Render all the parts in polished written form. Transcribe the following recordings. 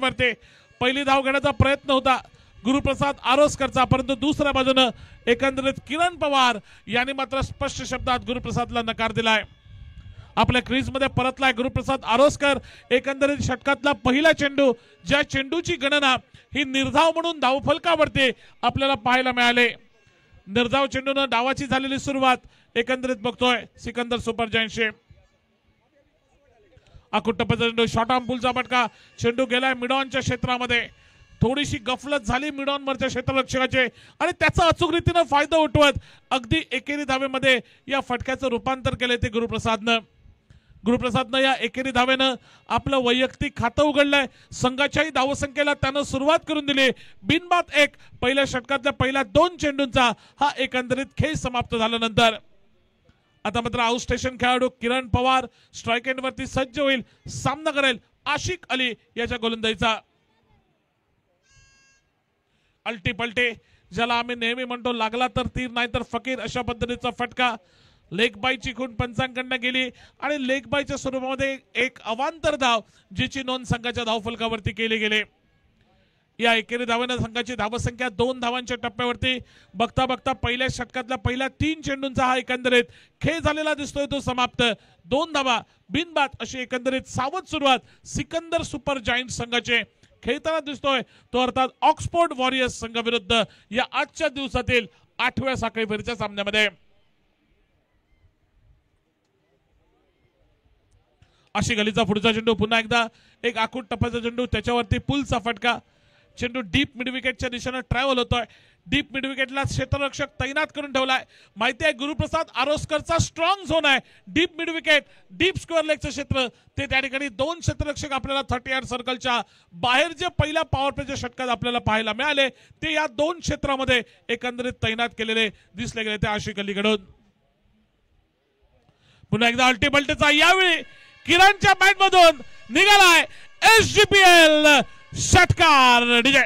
वरती पहिली धाव घेण्याचा प्रयत्न होता गुरुप्रसाद आरोसकरचा, परंतु दुसऱ्या बाजूने एकंदरीत किरण पवार यांनी मात्र स्पष्ट शब्दात गुरुप्रसादला नकार दिलाय. आपल्या क्रीज मध्ये परतलाय गुरुप्रसाद आरोसकर. एकंदरीत षटकातला पहिला चेंडू, ज्या चेंडूची गणना ही निर्धाव म्हणून धावफलकावरती आपल्याला पाहायला मिळाले. निर्धाव चेंडूने डावाची झालेली सुरुवात एकंदरीत बघतोय सिकंदर सुपर जायंटशी. आकुट टप्प्याचा चेंडू, शॉर्ट आर्म पुलचा फटका, चेंडू गेलाय मिडॉनच्या क्षेत्रामध्ये. थोडीशी गफलत झाली मिडॉनवरच्या क्षेत्ररक्षकाचे आणि त्याचा अचूक रीतीने फायदा उठवत अगदी एकेरी धावेमध्ये या फटक्याचं रूपांतर केले ते गुरुप्रसादनं. गुरुप्रसादनं या एकेरी धावेनं आपलं वैयक्तिक खातं उघडलंय. संघाच्याही धावसंख्येला त्यानं सुरुवात करून दिली. बिनबाद एक पहिल्या षटकातल्या पहिल्या 2 चेंडूंचा हा एकंदरीत खेळ समाप्त झाल्यानंतर आता मात्र आउट स्टेशन खेळाडू किरण पवार स्ट्राईक एंडवरती सज्ज होईल. सामना करेल आशिक अली याच्या गोलंदाजीचा. अल्टी पलटे, ज्याला आम्ही नेहमी म्हणतो लागला तर तीर नाही तर फकीर, अशा पद्धतीचा फटका. लेग बायची खूण पंचांकडनं गेली आणि लेग बायच्या स्वरूपामध्ये एक अवांतर धाव जिची नोंद संघाच्या धावफलकावरती केली गेली. या एकेरी धावेनं संघाची धावसंख्या 2 धावांच्या टप्प्यावरती बघता बघता पहिल्या षटकातल्या पहिल्या 3 चेंडूंचा हा एकंदरीत खेळ झालेला दिसतोय तो समाप्त. 2 धावा बिनबाद अशी एकंदरीत सावध सुरुवात सिकंदर सुपर जायंट संघाचे खेळताना दिसतोय तो अर्थात ऑक्सफोर्ड वॉरियर्स संघाविरुद्ध या आजच्या दिवसातील 8व्या साखळी फेरीच्या सामन्यामध्ये. अशी गलीचा पुढचा चेंडू, पुन्हा एकदा एक आकुट टप्प्याचा चेंडू, त्याच्यावरती पुलचा फटका. चेंडू डीप मिडविकेटच्या दिशेने ट्रॅव्हल होतोय. डीप मिडविकेटला क्षेत्ररक्षक तैनात करून ठेवलाय. माहिती आहे गुरुप्रसाद आरोसकरचा स्ट्रॉंग झोन आहे डीप मिडविकेट, डीप स्क्वेअर लेगचं क्षेत्र. ते त्या ठिकाणी 2 क्षेत्ररक्षक आपल्याला 30 यार्ड सर्कलच्या बाहेर जे पहिल्या पॉवर प्लेच्या षटकात आपल्याला पाहायला मिळाले ते या 2 क्षेत्रामध्ये एकंदरीत तैनात केलेले दिसले गेले ते आशिक अलीकडून. पुन्हा एकदा अल्टी पलटेचा, यावेळी किरणच्या बॅट मधून निघालाय SGPL षटकार. डीजे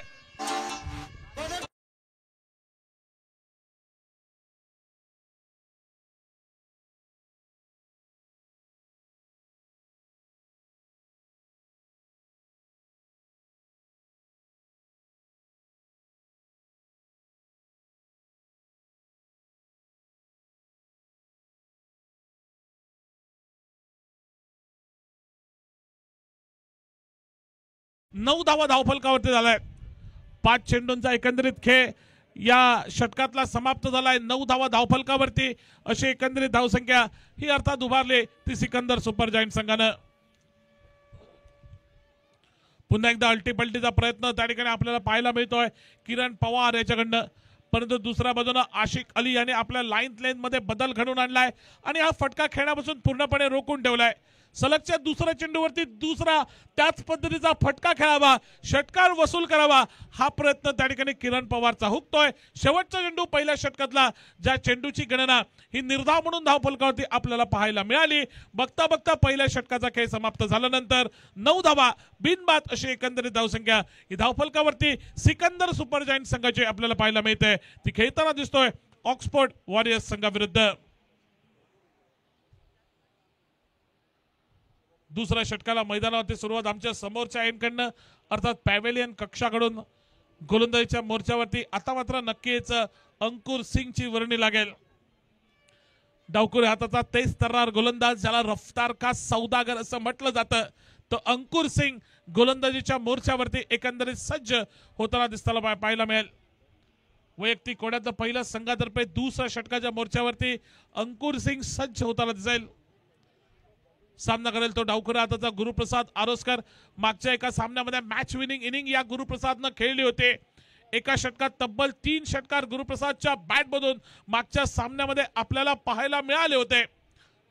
9 धावा धावफलकावरती झालाय. 5 चेंडूंचा एकंदरीत खेळ या षटकातला समाप्त झालाय. 9 धावा धावफलकावरती अशी एकंदरीत धावसंख्या ही अर्थात उभारली ती सिकंदर सुपर जायंट संघानं. पुन्हा एकदा अल्टीपल्टीचा प्रयत्न त्या ठिकाणी आपल्याला पाहायला मिळतोय किरण पवार याच्याकडनं, परंतु दुसऱ्या बाजूने आशिक अली याने आपल्या लाईन मध्ये बदल घडवून आणलाय आणि हा फटका खेळण्यापासून पूर्णपणे रोखून ठेवलाय. सलगच्या दुसऱ्या चेंडूवरती दुसरा त्याच पद्धतीचा फटका खेळावा, षटकार वसूल करावा हा प्रयत्न त्या ठिकाणी किरण पवारचा हुकतोय. शेवटचा चेंडू पहिल्या षटकातला, ज्या चेंडूची गणना ही निर्धाव म्हणून धावफलकावरती आपल्याला पाहायला मिळाली. बघता बघता पहिल्या षटकाचा खेळ समाप्त झाल्यानंतर 9 धावा बिनबाद अशी एकंदरीत धावसंख्या ही धावफलकावरती सिकंदर सुपर जायंट संघाची आपल्याला पाहायला मिळते. ती खेळताना दिसतोय ऑक्सफोर्ड वॉरियर्स संघाविरुद्ध. दुसऱ्या षटकाला मैदानावरती सुरुवात आमच्या समोरच्या एंडकडनं अर्थात पॅव्हेलियन कक्षाकडून गोलंदाजीच्या मोर्चावरती. आता मात्र नक्कीच अंकुर सिंगची वर्णी लागेल. डावखुरी हाताचा तेज तर्रार गोलंदाज, ज्याला रफ्तार का सौदागर असं म्हटलं जातं, तो अंकुर सिंग गोलंदाजीच्या मोर्चावरती एकंदरीत सज्ज होताना दिसताना पाहायला मिळेल. वैयक्तिक कोड्याचं पहिलं संघातर्फे दुसऱ्या षटकाच्या मोर्चावरती अंकुर सिंग सज्ज होताना दिसेल. सामना करेल तो डावखुरा हाताचा गुरुप्रसाद आरोसकर. मागच्या एका सामन्यामध्ये मॅच विनिंग इनिंग या गुरुप्रसादनं खेळली होते. एका षटकात तब्बल 3 षटकार गुरुप्रसादच्या बॅटमधून मागच्या सामन्यामध्ये आपल्याला पाहायला मिळाले होते.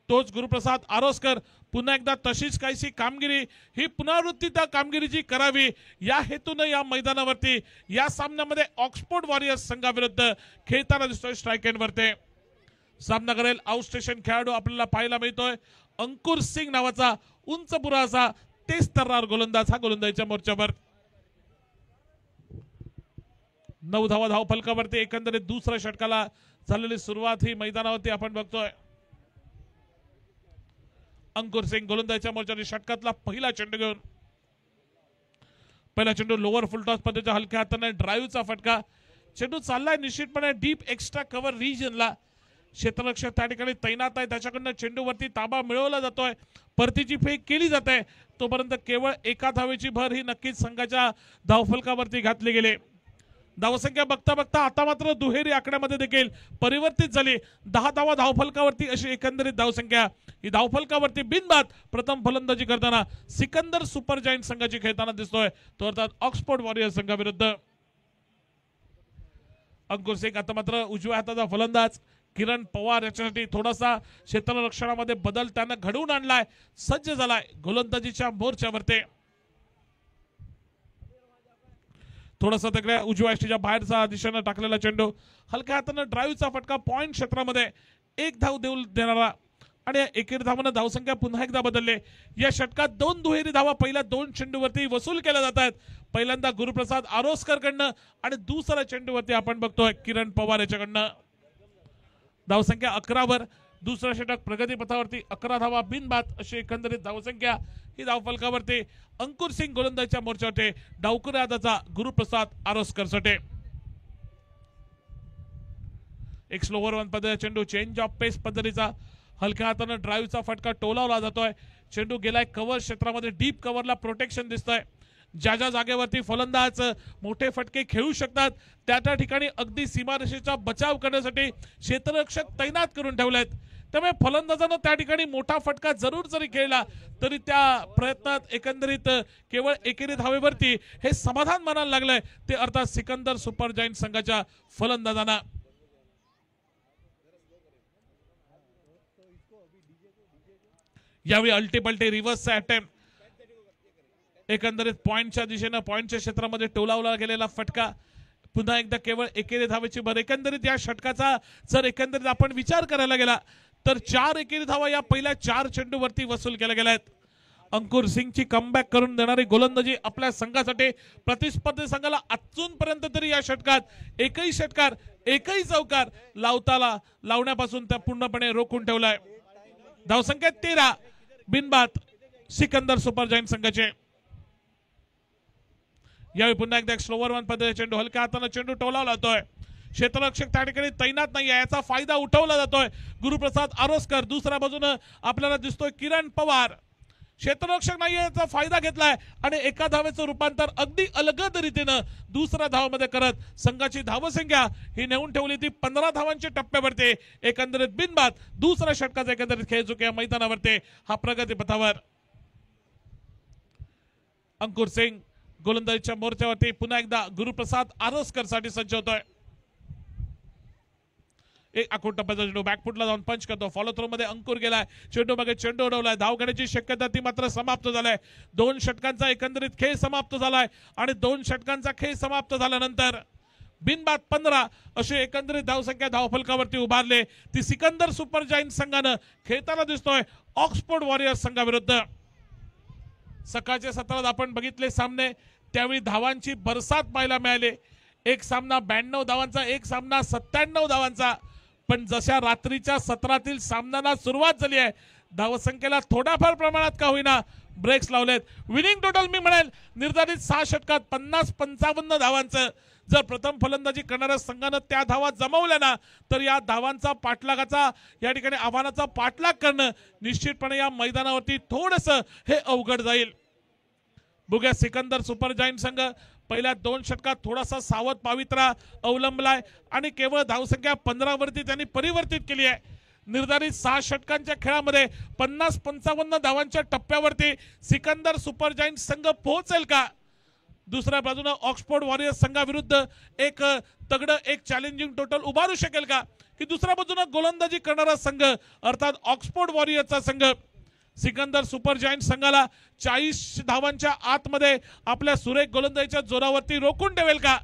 तोच गुरुप्रसाद आरोसकर पुन्हा एकदा तशीच काहीशी कामगिरी, ही पुनरावृत्ती त्या कामगिरीची करावी या हेतून या मैदानावरती या सामन्यामध्ये ऑक्सफोर्ड वॉरियर्स संघाविरुद्ध खेळताना दिसतोय. स्ट्राईक एंडवरती सामना करेल आउट स्टेशन खेळाडू आपल्याला पाहायला मिळतोय अंकुर सिंग नावाचा उंच पुरा असा तेज तर्रार गोलंदाज. हा गोलंदाजीच्या मोर्चावर 9 धावा धावफलकावरती एकंदरीत दुसऱ्या षटकाला झालेली सुरुवात ही मैदानावरती आपण बघतोय. अंकुर सिंग गोलंदाजीच्या मोर्चावरती षटकातला पहिला चेंडू घेऊन पहिला चेंडू लोअर फुलटॉस पद्धतीच्या हलक्या हाताने ड्राईव्हचा फटका, चेंडू चाललाय निश्चितपणे डीप एक्स्ट्रा कव्हर रिजनला, क्षेत्ररक्षक त्या ठिकाणी तैनात आहे, त्याच्याकडनं चेंडूवरती ताबा मिळवला जातोय, परतीची फेक केली जाते, तोपर्यंत केवळ एका धावेची भर ही नक्कीच संघाच्या धावफलकावरती घातली गेली। धावसंख्या बघता बघता आता मात्र दुहेरी आकड्यामध्ये देखील परिवर्तित झाली, 10 धावा धावफलकावरती अशी एकंदरीत धावसंख्या। ही धावफलकावरती बिनबाद प्रथम फलंदाजी करताना सिकंदर सुपर जायंट संघाची खेळताना दिसतोय, तो अर्थात ऑक्सफोर्ड वॉरियर्स संघाविरुद्ध। अंकुर सिंग आता मात्र उजव्या हाताचा फलंदाज, किरण पवार याच्यासाठी थोडासा क्षेत्ररक्षणामध्ये बदल त्यानं घडवून आणलाय, सज्ज झालाय गोलंदाजीच्या मोर्चावरती। थोडासा तगड्या उजव्या यष्टीच्या बाहेरचा दिशेने टाकलेला चेंडू, हलक्या हाताने ड्राईव्हचा फटका, पॉइंट क्षेत्रामध्ये एक धाव देणारा आणि एकेरी धावानं धावसंख्या पुन्हा एकदा बदलले। या षटकात 2 दुहेरी धावा पहिल्या 2 चेंडूवरती वसूल केल्या जात आहेत, पहिल्यांदा गुरुप्रसाद आरोस्कर कडनं आणि दुसऱ्या चेंडूवरती आपण बघतोय किरण पवार याच्याकडनं। धावसंख्या 11 वर, दुसरा षटक प्रगतीपथावरती, 11 धावा बिनबाद अशी एकंदरीत धावसंख्या। ही धावफलकावरती अंकुर सिंग गोलंदाजीच्या मोर्चावरती, डावखुऱ्या हाताचा गुरुप्रसाद आरोस्कर साठी। एक स्लोवर वन पद्धतीचा चेंडू, चेंज ऑफ पेस पद्धतीचा, हलक्या हाताने ड्राईव्हचा फटका टोलावला जातोय, चेंडू गेलाय कव्हर क्षेत्रामध्ये, डीप कव्हरला प्रोटेक्शन दिसतंय। ज्या ज्या जागेवरती फलंदाज मोठे फटके खेळू शकतात त्या ठिकाणी अगदी सीमारेषेचा बचाव करण्यासाठी क्षेत्ररक्षक तैनात करून ठेवलेत, त्यामुळे फलंदाजानं त्या ठिकाणी मोठा फटका जरूर जरी खेळला तरी त्या प्रयत्नात एकंदरीत केवळ एकेरी धावेवरती हे समाधान मानायला लागलंय, ते अर्थात सिकंदर सुपर जायंट संघाच्या फलंदाजांना। यावेळी अल्टीपल्टी रिव्हर्सचा अटेम्प्ट, एकंदरीत पॉइंटच्या दिशेने पॉइंटच्या क्षेत्रामध्ये टोलावला गेलेला फटका, पुन्हा एकदा केवळ एकेरी धावेची भर। एकंदरीत या षटकाचा जर एकंदरीत आपण विचार करायला गेला तर 4 एकेरी धावा या पहिल्या 4 चेंडूवरती वसूल केल्या गेल्या आहेत। अंकुर सिंगची कमबॅक करून देणारी गोलंदाजी आपल्या संघासाठी, प्रतिस्पर्धी संघाला अजूनपर्यंत तरी या षटकात एकही षटकार एकही चौकार लावण्यापासून त्या पूर्णपणे रोखून ठेवलाय। धावसंख्या 13 बिनबाद सिकंदर सुपर जायंट संघाचे। यावेळी पुन्हा एकदा स्लोवर वन पद्धतीचा चेंडू, हलक्या हाताने चेंडू टोलावला जातोय, क्षेत्ररक्षक त्या ठिकाणी तैनात नाही, याचा फायदा उठवला जातोय गुरुप्रसाद आरोस्कर। दुसऱ्या बाजूने आपल्याला दिसतोय किरण पवार, क्षेत्ररक्षक नाही याचा फायदा घेतलाय आणि एका धावेचं रूपांतर अगदी अलगद रीतीने दुसऱ्या धावामध्ये करत संघाची धावसंख्या ही नेऊन ठेवली ती 15 धावांच्या टप्प्यावरती। एकंदरीत बिनबाद दुसऱ्या षटकाचा एकंदरीत खेळ चुक्या मैदानावरती हा प्रगतीपथावर। अंकुर सिंग गोलंदाजीच्या मोर्चावरती पुन्हा एकदा गुरुप्रसाद आरोस्कर साठी सज्ज होतोय। एक आखूड टप्प्याचा चेंडू बॅकफुटला जाऊन पंच करतो, फॉलो थ्रो मध्ये अंकुर गेलाय, चेंडू मागे चेंडू उडवलाय, धाव घेण्याची शक्यता ती मात्र समाप्त झालाय। 2 षटकांचा एकंदरीत खेळ समाप्त झालाय आणि 2 षटकांचा खेळ समाप्त झाल्यानंतर बिनबाद 15 अशी एकंदरीत धावसंख्या धावफलकावरती उभारले, ती सिकंदर सुपर जायंट संघानं खेळताना दिसतोय ऑक्सफोर्ड वॉरियर्स संघाविरुद्ध। सकाळच्या सत्रात आपण बघितले सामने, त्यावेळी धावांची बरसात पाहायला मिळाली, एक सामना 92 धावांचा, एक सामना 97 धावांचा, पण जशा रात्रीच्या सत्रातील सामन्याला सुरुवात झाली आहे धावसंख्येला थोडाफार प्रमाणात का होईना ब्रेक्स लावलेत। विनिंग टोटल मी म्हणेल निर्धारित 6 षटकात 50-55 धावांचं जर प्रथम फलंदाजी करणाऱ्या संघानं त्या धावा जमवल्या ना तर या धावांचा पाठलागाचा या ठिकाणी आव्हानाचा पाठलाग करणं निश्चितपणे या मैदानावरती थोडंसं हे अवघड जाईल। बघूया सिकंदर सुपर जायंट संघ पहिल्या 2 षटकात थोडासा सावध पावित्रा अवलंबलाय आणि केवळ धावसंख्या 15 वरती त्यांनी परिवर्तित केली आहे। निर्धारित 6 षटकांच्या खेळामध्ये 50-55 धावांच्या टप्प्यावरती सिकंदर सुपर जायंट संघ पोहोचेल का? दुसऱ्या बाजूने ऑक्सफोर्ड वॉरियर्स संघाविरुद्ध एक तगडं एक चॅलेंजिंग टोटल उभारू शकेल का? की दुसऱ्या बाजूने गोलंदाजी करणारा संघ अर्थात ऑक्सफोर्ड वॉरियर्सचा संघ सिकंदर सुपर जायंट संघाला 40 धावांच्या आतमध्ये आपल्या सुरेख गोलंदाजीच्या जोरावरती रोखून ठेवेल का?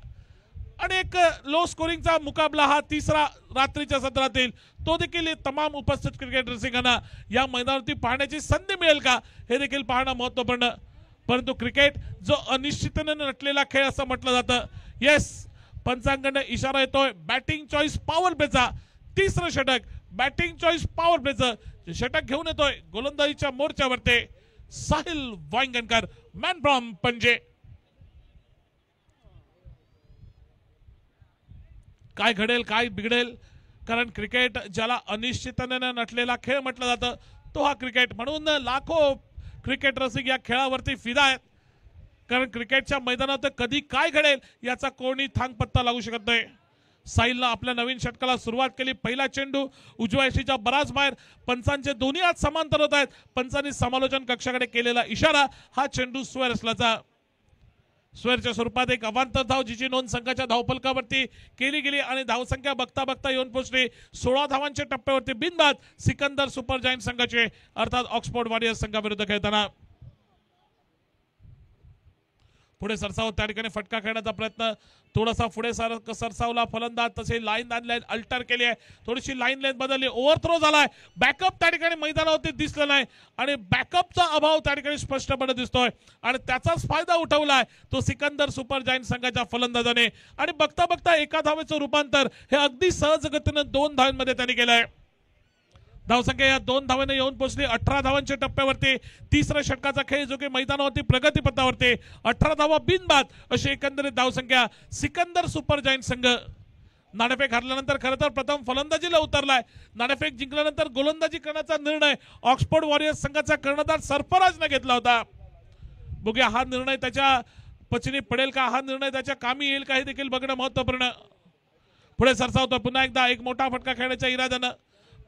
आणि एक लो स्कोरिंगचा मुकाबला हा तिसरा रात्रीच्या सत्रातील तो देखील तमाम उपस्थित क्रिकेट रसिकांना या मैदानावरती पाहण्याची संधी मिळेल का हे देखील पाहणं महत्त्वपूर्ण। परंतु क्रिकेट जो अनिश्चिततेने नटलेला खेळ असं म्हटलं जातं, येस पंचांगाने इशारा येतोय बॅटिंग चॉईस पॉवर प्लेचा, तिसरं षटक बॅटिंग चॉईस पॉवर प्लेचं षटक घेऊन येतोय गोलंदाजीच्या मोर्चावरती साहिल वांगणकर मॅन फ्रॉम पणजी। काय घडेल काय बिघडेल, कारण क्रिकेट ज्याला अनिश्चिततेने नटलेला खेळ म्हटलं जातं तो हा क्रिकेट. म्हणून लाखो क्रिकेट रसिक या खेळावरती फिदा आहेत, कारण क्रिकेटच्या मैदानात कधी काय घडेल याचा कोणी थांगपत्ता लागू शकत नाही. साहिलनं आपल्या नवीन षटकाला सुरुवात केली. पहिला चेंडू उजव्या यष्टीच्या बराच बाहेर. पंचांचे दोन्ही हात समांतर होत आहेत. पंचांनी समालोचन कक्षाकडे केलेला इशारा, हा चेंडू स्क्वेअर असल्याचा. स्क्वेअरच्या स्वरूपात एक अवांतर धाव जिची नोंद संघाच्या धावफलकावरती केली गेली आणि धावसंख्या बघता बघता येऊन पोहोचली 16 धावांच्या टप्प्यावरती बिनबाद सिकंदर सुपर जायंट संघाचे, अर्थात ऑक्सफोर्ड वॉरियर्स संघाविरुद्ध खेळताना. पुढे सरसाव, त्या ठिकाणी फटका खेळण्याचा प्रयत्न, थोडासा पुढे सरसावला फलंदाज, तसे लाईन अल्टर केली आहे, थोडीशी लाईन बदलली, ओव्हरथ्रो झालाय, बॅकअप त्या ठिकाणी मैदानावरती दिसलं नाही आणि बॅकअपचा अभाव त्या ठिकाणी स्पष्टपणे दिसतोय आणि त्याचाच फायदा उठवलाय तो सिकंदर सुपर जायंट संघाच्या फलंदाजाने आणि बघता बघता एका धावेचं रूपांतर हे अगदी सहजगतीने 2 धावांमध्ये त्यांनी केलंय. धावसंख्या या 2 धावांनी येऊन पोहोचली 18 धावांच्या टप्प्यावरती. तिसऱ्या षटकाचा खेळ जो की मैदानावरती प्रगतीपथावरती 18 धावा बिनबाद अशी एकंदरीत धावसंख्या. सिकंदर सुपर जायंट संघ नाणेफेक हरल्यानंतर खरं तर प्रथम फलंदाजीला उतरलाय. नाणेफेक जिंकल्यानंतर गोलंदाजी करण्याचा निर्णय ऑक्सफोर्ड वॉरियर्स संघाचा कर्णधार सरफराजने घेतला होता. बघूया हा निर्णय त्याच्या पचनी पडेल का, हा निर्णय त्याच्या कामी येईल का हे देखील बघणं महत्त्वपूर्ण. पुढे सरसावतो पुन्हा एकदा एक मोठा फटका खेळण्याच्या इराद्यानं,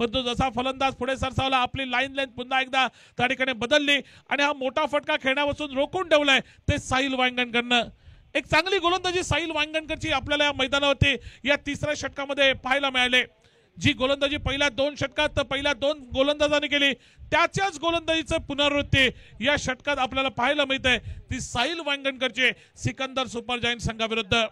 परंतु जसा फलंदाज पुढे सरसावला आपली लाईन पुन्हा एकदा त्या ठिकाणी बदलली आणि हा मोठा फटका खेळण्यापासून रोखून ठेवलाय ते साहिल वांगणकरनं. एक चांगली गोलंदाजी साहिल वांगणकरची आपल्याला या मैदानावरती या तिसऱ्या षटकामध्ये पाहायला मिळाले. जी गोलंदाजी पहिल्या 2 षटकात पहिल्या 2 गोलंदाजांनी केली त्याच्याच गोलंदाजीचं पुनरावृत्ती या षटकात आपल्याला पाहायला मिळते, ती साहिल वांगणकरची सिकंदर सुपर जायंट संघाविरुद्ध.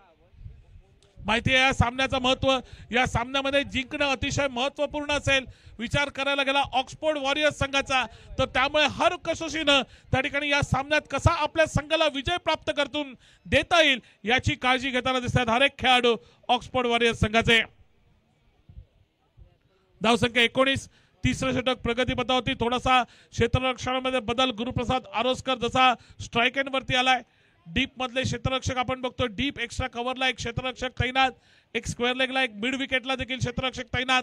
माहिती आहे या सामन्याचं महत्व, या सामन्यामध्ये जिंकणं अतिशय महत्वपूर्ण असेल. विचार करायला गेला ऑक्सफोर्ड वॉरियर्स संघाचा तर त्यामुळे हर कसोशीनं त्या ठिकाणी या सामन्यात कसा आपल्या संघाला विजय प्राप्त करून देता येईल याची काळजी घेताना दिसतात हर एक खेळाडू ऑक्सफोर्ड वॉरियर्स संघाचे. धावसंख्या 19. तिसरं षटक प्रगतीपथावरती. थोडासा क्षेत्ररक्षणामध्ये बदल. गुरुप्रसाद आरोस्कर जसा स्ट्राईक एंड वरती आलाय. डीप मधले क्षेत्ररक्षक आपण बघतो, डीप एक्स्ट्रा कव्हरला एक क्षेत्ररक्षक तैनात, एक स्क्वेअर लेगला एक मिड विकेटला देखील क्षेत्ररक्षक तैनात.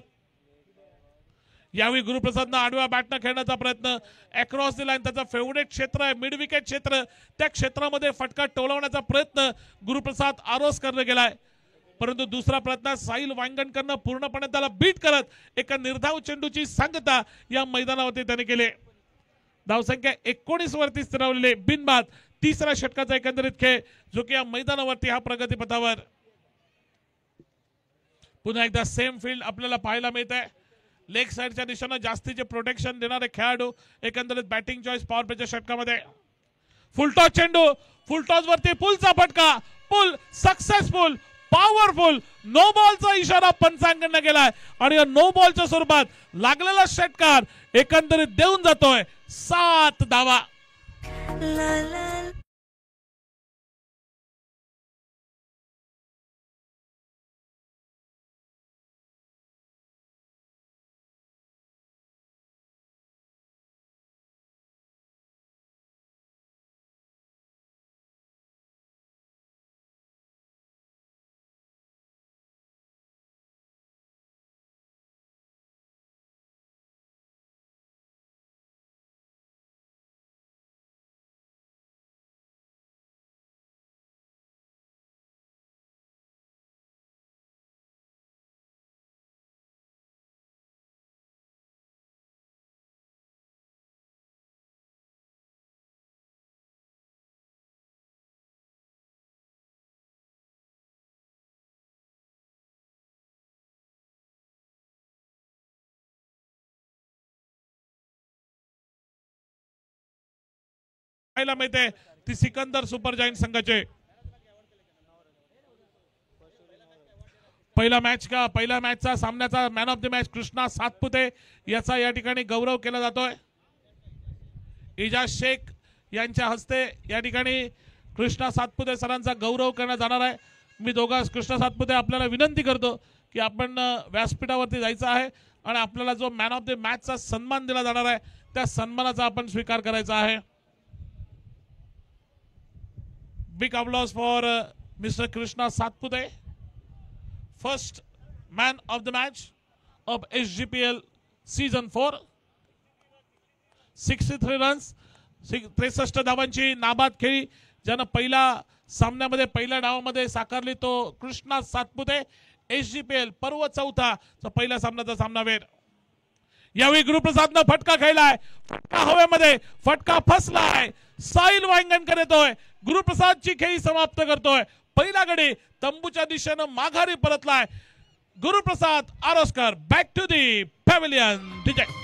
यावेळी गुरुप्रसादनं आडव्या बॅटनं खेळण्याचा प्रयत्न, अक्रॉस द लाईन त्याचा फेवरेट क्षेत्र आहे मिड विकेट क्षेत्र, त्या क्षेत्रामध्ये फटका टोलवण्याचा प्रयत्न गुरुप्रसाद आरोस्करने केलाय. परंतु दुसरा प्रयत्न साहिल वांगणकरनं पूर्णपणे त्याला बीट करत एका निर्धाव चेंडूची सांगता या मैदानावरती त्याने केले. धावसंख्या 19 वरती स्थिरावलेले बिनबाद तिसऱ्या षटकाचा एकंदरीत खेळ जो की या मैदानावरती हा प्रगतीपथावर. पुन्हा एकदा सेम फील्ड आपल्याला पाहायला मिळत आहे. लेग साइडच्या दिशेने जास्तीचे प्रोटेक्शन देणारे खेळाडू एकंदरीत बॅटिंग चॉईस पॉवर प्लेच्या षटकामध्ये. फुलटॉस चेंडू, फुलटॉस वरती पुलचा फटका, पुल सक्सेसफुल, पॉवरफुल. नो बॉलचा इशारा पंचांकडनं गेलाय आणि या नो बॉलच्या स्वरूपात लागलेला षटकार एकंदरीत देऊन जातोय 7 धावा. पाहायला मिळते ती सिकंदर सुपर जायंट संघाचे. पहिल्या मॅचचा सामन्याचा man of the match Krishna Satpute याचा या ठिकाणी गौरव केला जातोय. इजाज शेख यांच्या हस्ते या ठिकाणी कृष्णा सातपुते सरांचा गौरव करण्यात जाणार आहे. मी कृष्णा सातपुते आपल्याला विनंती करतो की आपण व्यासपीठावरती जायचं आहे आणि आपल्याला जो मॅन ऑफ द मॅचचा सन्मान दिला जाणार आहे त्या सन्मानाचा आपण स्वीकार करायचा आहे. Big applause for Mr. Krishna Satpute first man of the match of SGPL season 4. 63 runs, 63 धावांची नाबाद खेळी ज्यानं पहिल्या सामन्यामध्ये पहिल्या डावामध्ये साकारली तो कृष्णा सातपुते. SGPL पर्व 4 पहिल्या सामन्याचा सामनावीर. यावेळी गुरुप्रसादनं फटका खेळलाय, फटका हवेमध्ये, फटका फसलाय. साहिल वांगणकर येतोय, गुरुप्रसादची खेळी समाप्त करतोय. पहिला गडी तंबूच्या दिशेनं माघारी परतलाय. Guruprasad Aroskar back to the pavilion. Vijay.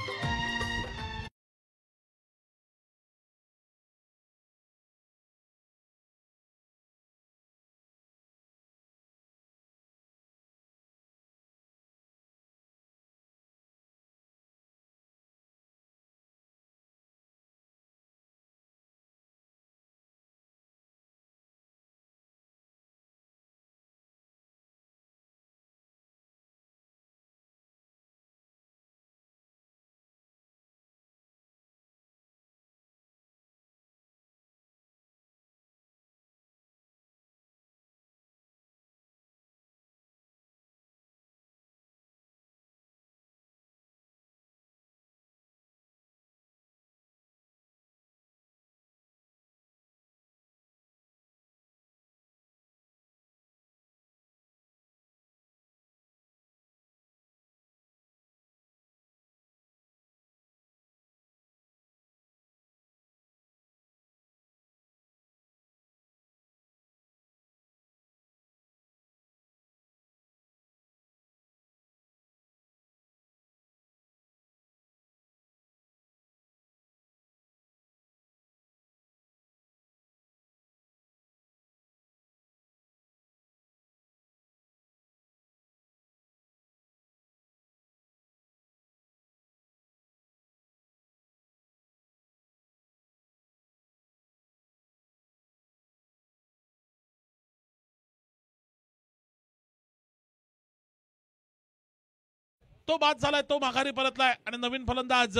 तो बाद झालाय, तो माघारी परतलाय आणि नवीन फलंदाज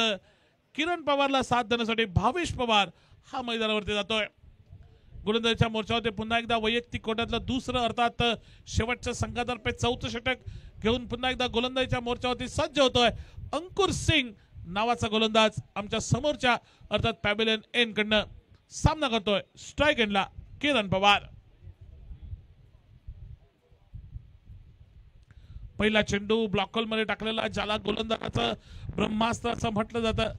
किरण पवारला साथ देण्यासाठी भावेश पवार हा मैदानावरती जातोय. गोलंदाजीच्या मोर्चावरती पुन्हा एकदा वैयक्तिक कोट्यातलं दुसरं अर्थात शेवटच्या संघातर्फे 4थं षटक घेऊन पुन्हा एकदा गोलंदाजीच्या मोर्चावरती सज्ज होतोय. अंकुर सिंग नावाचा गोलंदाज आमच्या समोरच्या अर्थात पॅव्हेलियन एन कडनं सामना करतोय. स्ट्राइक एंडला किरण पवार. पहिला चेंडू ब्लॉक मध्ये टाकलेला, ज्याला गोलंदाजाचं ब्रह्मास्त्र असं म्हटलं जातं,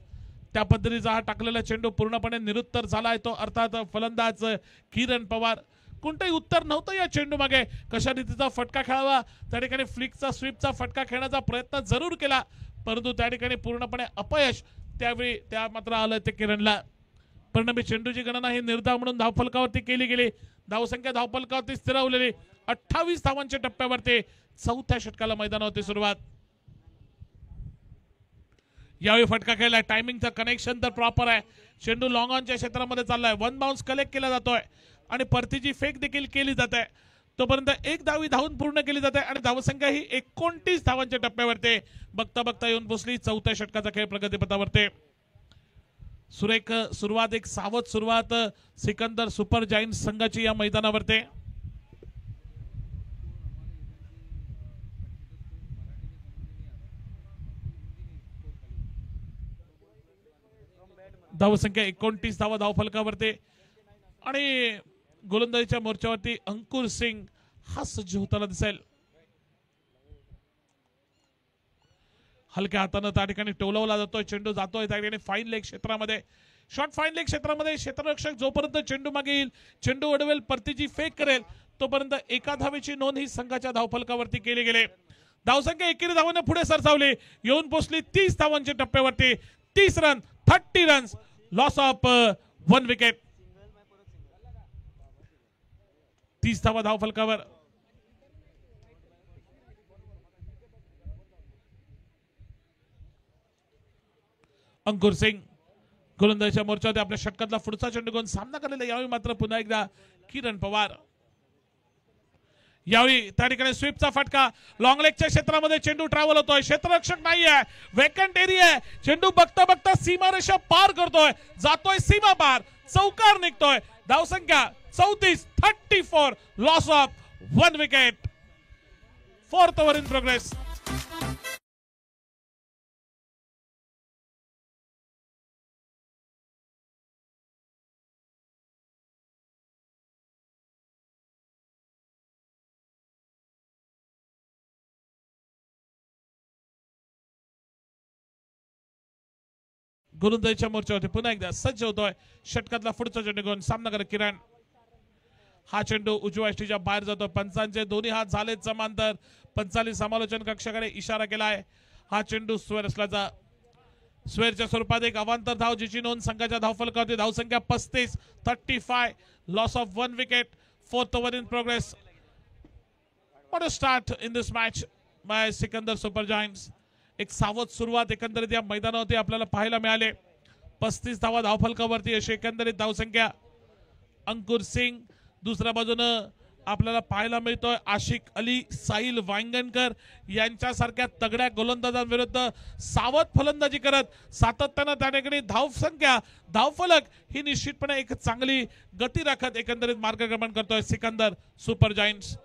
त्या पद्धतीचा हा टाकलेला चेंडू पूर्णपणे निरुत्तर झालाय. तो अर्थात फलंदाज किरण पवार. कोणतंही उत्तर नव्हतं या चेंडू मागे. कशा रीतीचा फटका खेळावा, त्या ठिकाणी फ्लिकचा स्वीपचा फटका खेळण्याचा प्रयत्न जरूर केला, परंतु त्या ठिकाणी पूर्णपणे अपयश त्यावेळी त्या मात्र आलं ते किरणला. परिणामी चेंडूची गणना ही निर्धाव म्हणून धावफलकावरती केली गेली. धावसंख्या धावफलकावरती स्थिरावलेली 28 धावांच्या टप्प्यावरती 4थ्या षटकाला मैदानावरती सुरुवात. यावेळी फटका खेळलाय, टायमिंगचं कनेक्शन तर प्रॉपर आहे. चेंडू लॉंग ऑनच्या क्षेत्रामध्ये चाललाय, 1 बाउन्स कलेक्ट केला जातोय आणि परतीची फेक देखील केली जाते. तोपर्यंत एक धावी धावून पूर्ण केली जाते आणि धावसंख्या ही 29 धावांच्या टप्प्यावरती बघता बघता येऊन पोहोचली. 4थ्या षटकाचा खेळ प्रगतीपथावरती. सुरेख सुरुवात, एक सावध सुरुवात सिकंदर सुपर जायंट्स संघाची या मैदानावरती. धावसंख्या 29 धावा धावफलकावरती आणि गोलंदाजीच्या मोर्चावरती अंकुर सिंग हा सज्ज होताना दिसेल. हलक्या हाताने त्या ठिकाणी टोलवला जातोय, चेंडू जातोय त्या ठिकाणी फाईन लेग क्षेत्रामध्ये, शॉर्ट फाईन लेग क्षेत्रामध्ये. क्षेत्ररक्षक जोपर्यंत चेंडू मागे येईल, चेंडू अडवेल, परतीची फेक करेल, तोपर्यंत एका धावेची नोंद ही संघाच्या धावफलकावरती केली गेली. धावसंख्या 21 धावांनी पुढे सरसावली, येऊन पोहोचली 30 धावांच्या टप्प्यावरती. 30 run, 30 runs, loss of 1 wicket. 30 धावा धावफलकावर. अंकुर सिंग गोलंदाजीच्या मोर्चावरती आपल्या षटकातला पुढचा चेंडू घेऊन सामना करलेला. यावेळी मात्र पुन्हा एकदा किरण पवार. यावेळी त्या ठिकाणी स्वीपचा फटका, लॉंग लेगच्या क्षेत्रामध्ये चेंडू ट्रॅव्हल होतोय, क्षेत्ररक्षक नाहीये, वेकंट एरिया आहे. चेंडू बघता बघता सीमारेषा पार करतोय, जातोय सीमा पार, चौकार निघतोय. धावसंख्या 34, 34, loss of 1 wicket. 4th over in progress. गोलंदाजीच्या मोर्चावरती पुन्हा एकदा सज्ज होतोय. षटकातला पुढचा चेंडू घेऊन सामनाकार किरण. हा चेंडू उजव्या यष्टीच्या बाहेर जातो. पंचांचे दोन्ही हात झाले समांतर. पंचाली समालोचन कक्षाकडे इशारा केलाय. हा चेंडू स्क्वेअर असल्याचा स्क्वेअरच्या स्वरूपात एक अवांतर धाव जिची नोंद संघाच्या धावफलकावरती. धावसंख्या 35, 35. Loss of 1 wicket. 4th over in progress. What a start in this match by Sikandar super giants. एक सावध सुरुवात एकंदरीत या मैदानावरती आपल्याला पाहायला मिळाले. 35 धावा धावफलकावरती अशी एकंदरीत धावसंख्या. अंकुर सिंग दुसऱ्या बाजूनं आपल्याला पाहायला मिळतोय आशिक अली, साहिल वांगणकर यांच्यासारख्या तगड्या गोलंदाजांविरुद्ध सावध फलंदाजी करत सातत्यानं त्या ठिकाणी धावसंख्या धावफलक ही निश्चितपणे एक चांगली गती राखत एकंदरीत मार्गक्रमण करतोय सिकंदर सुपर जायंट्स.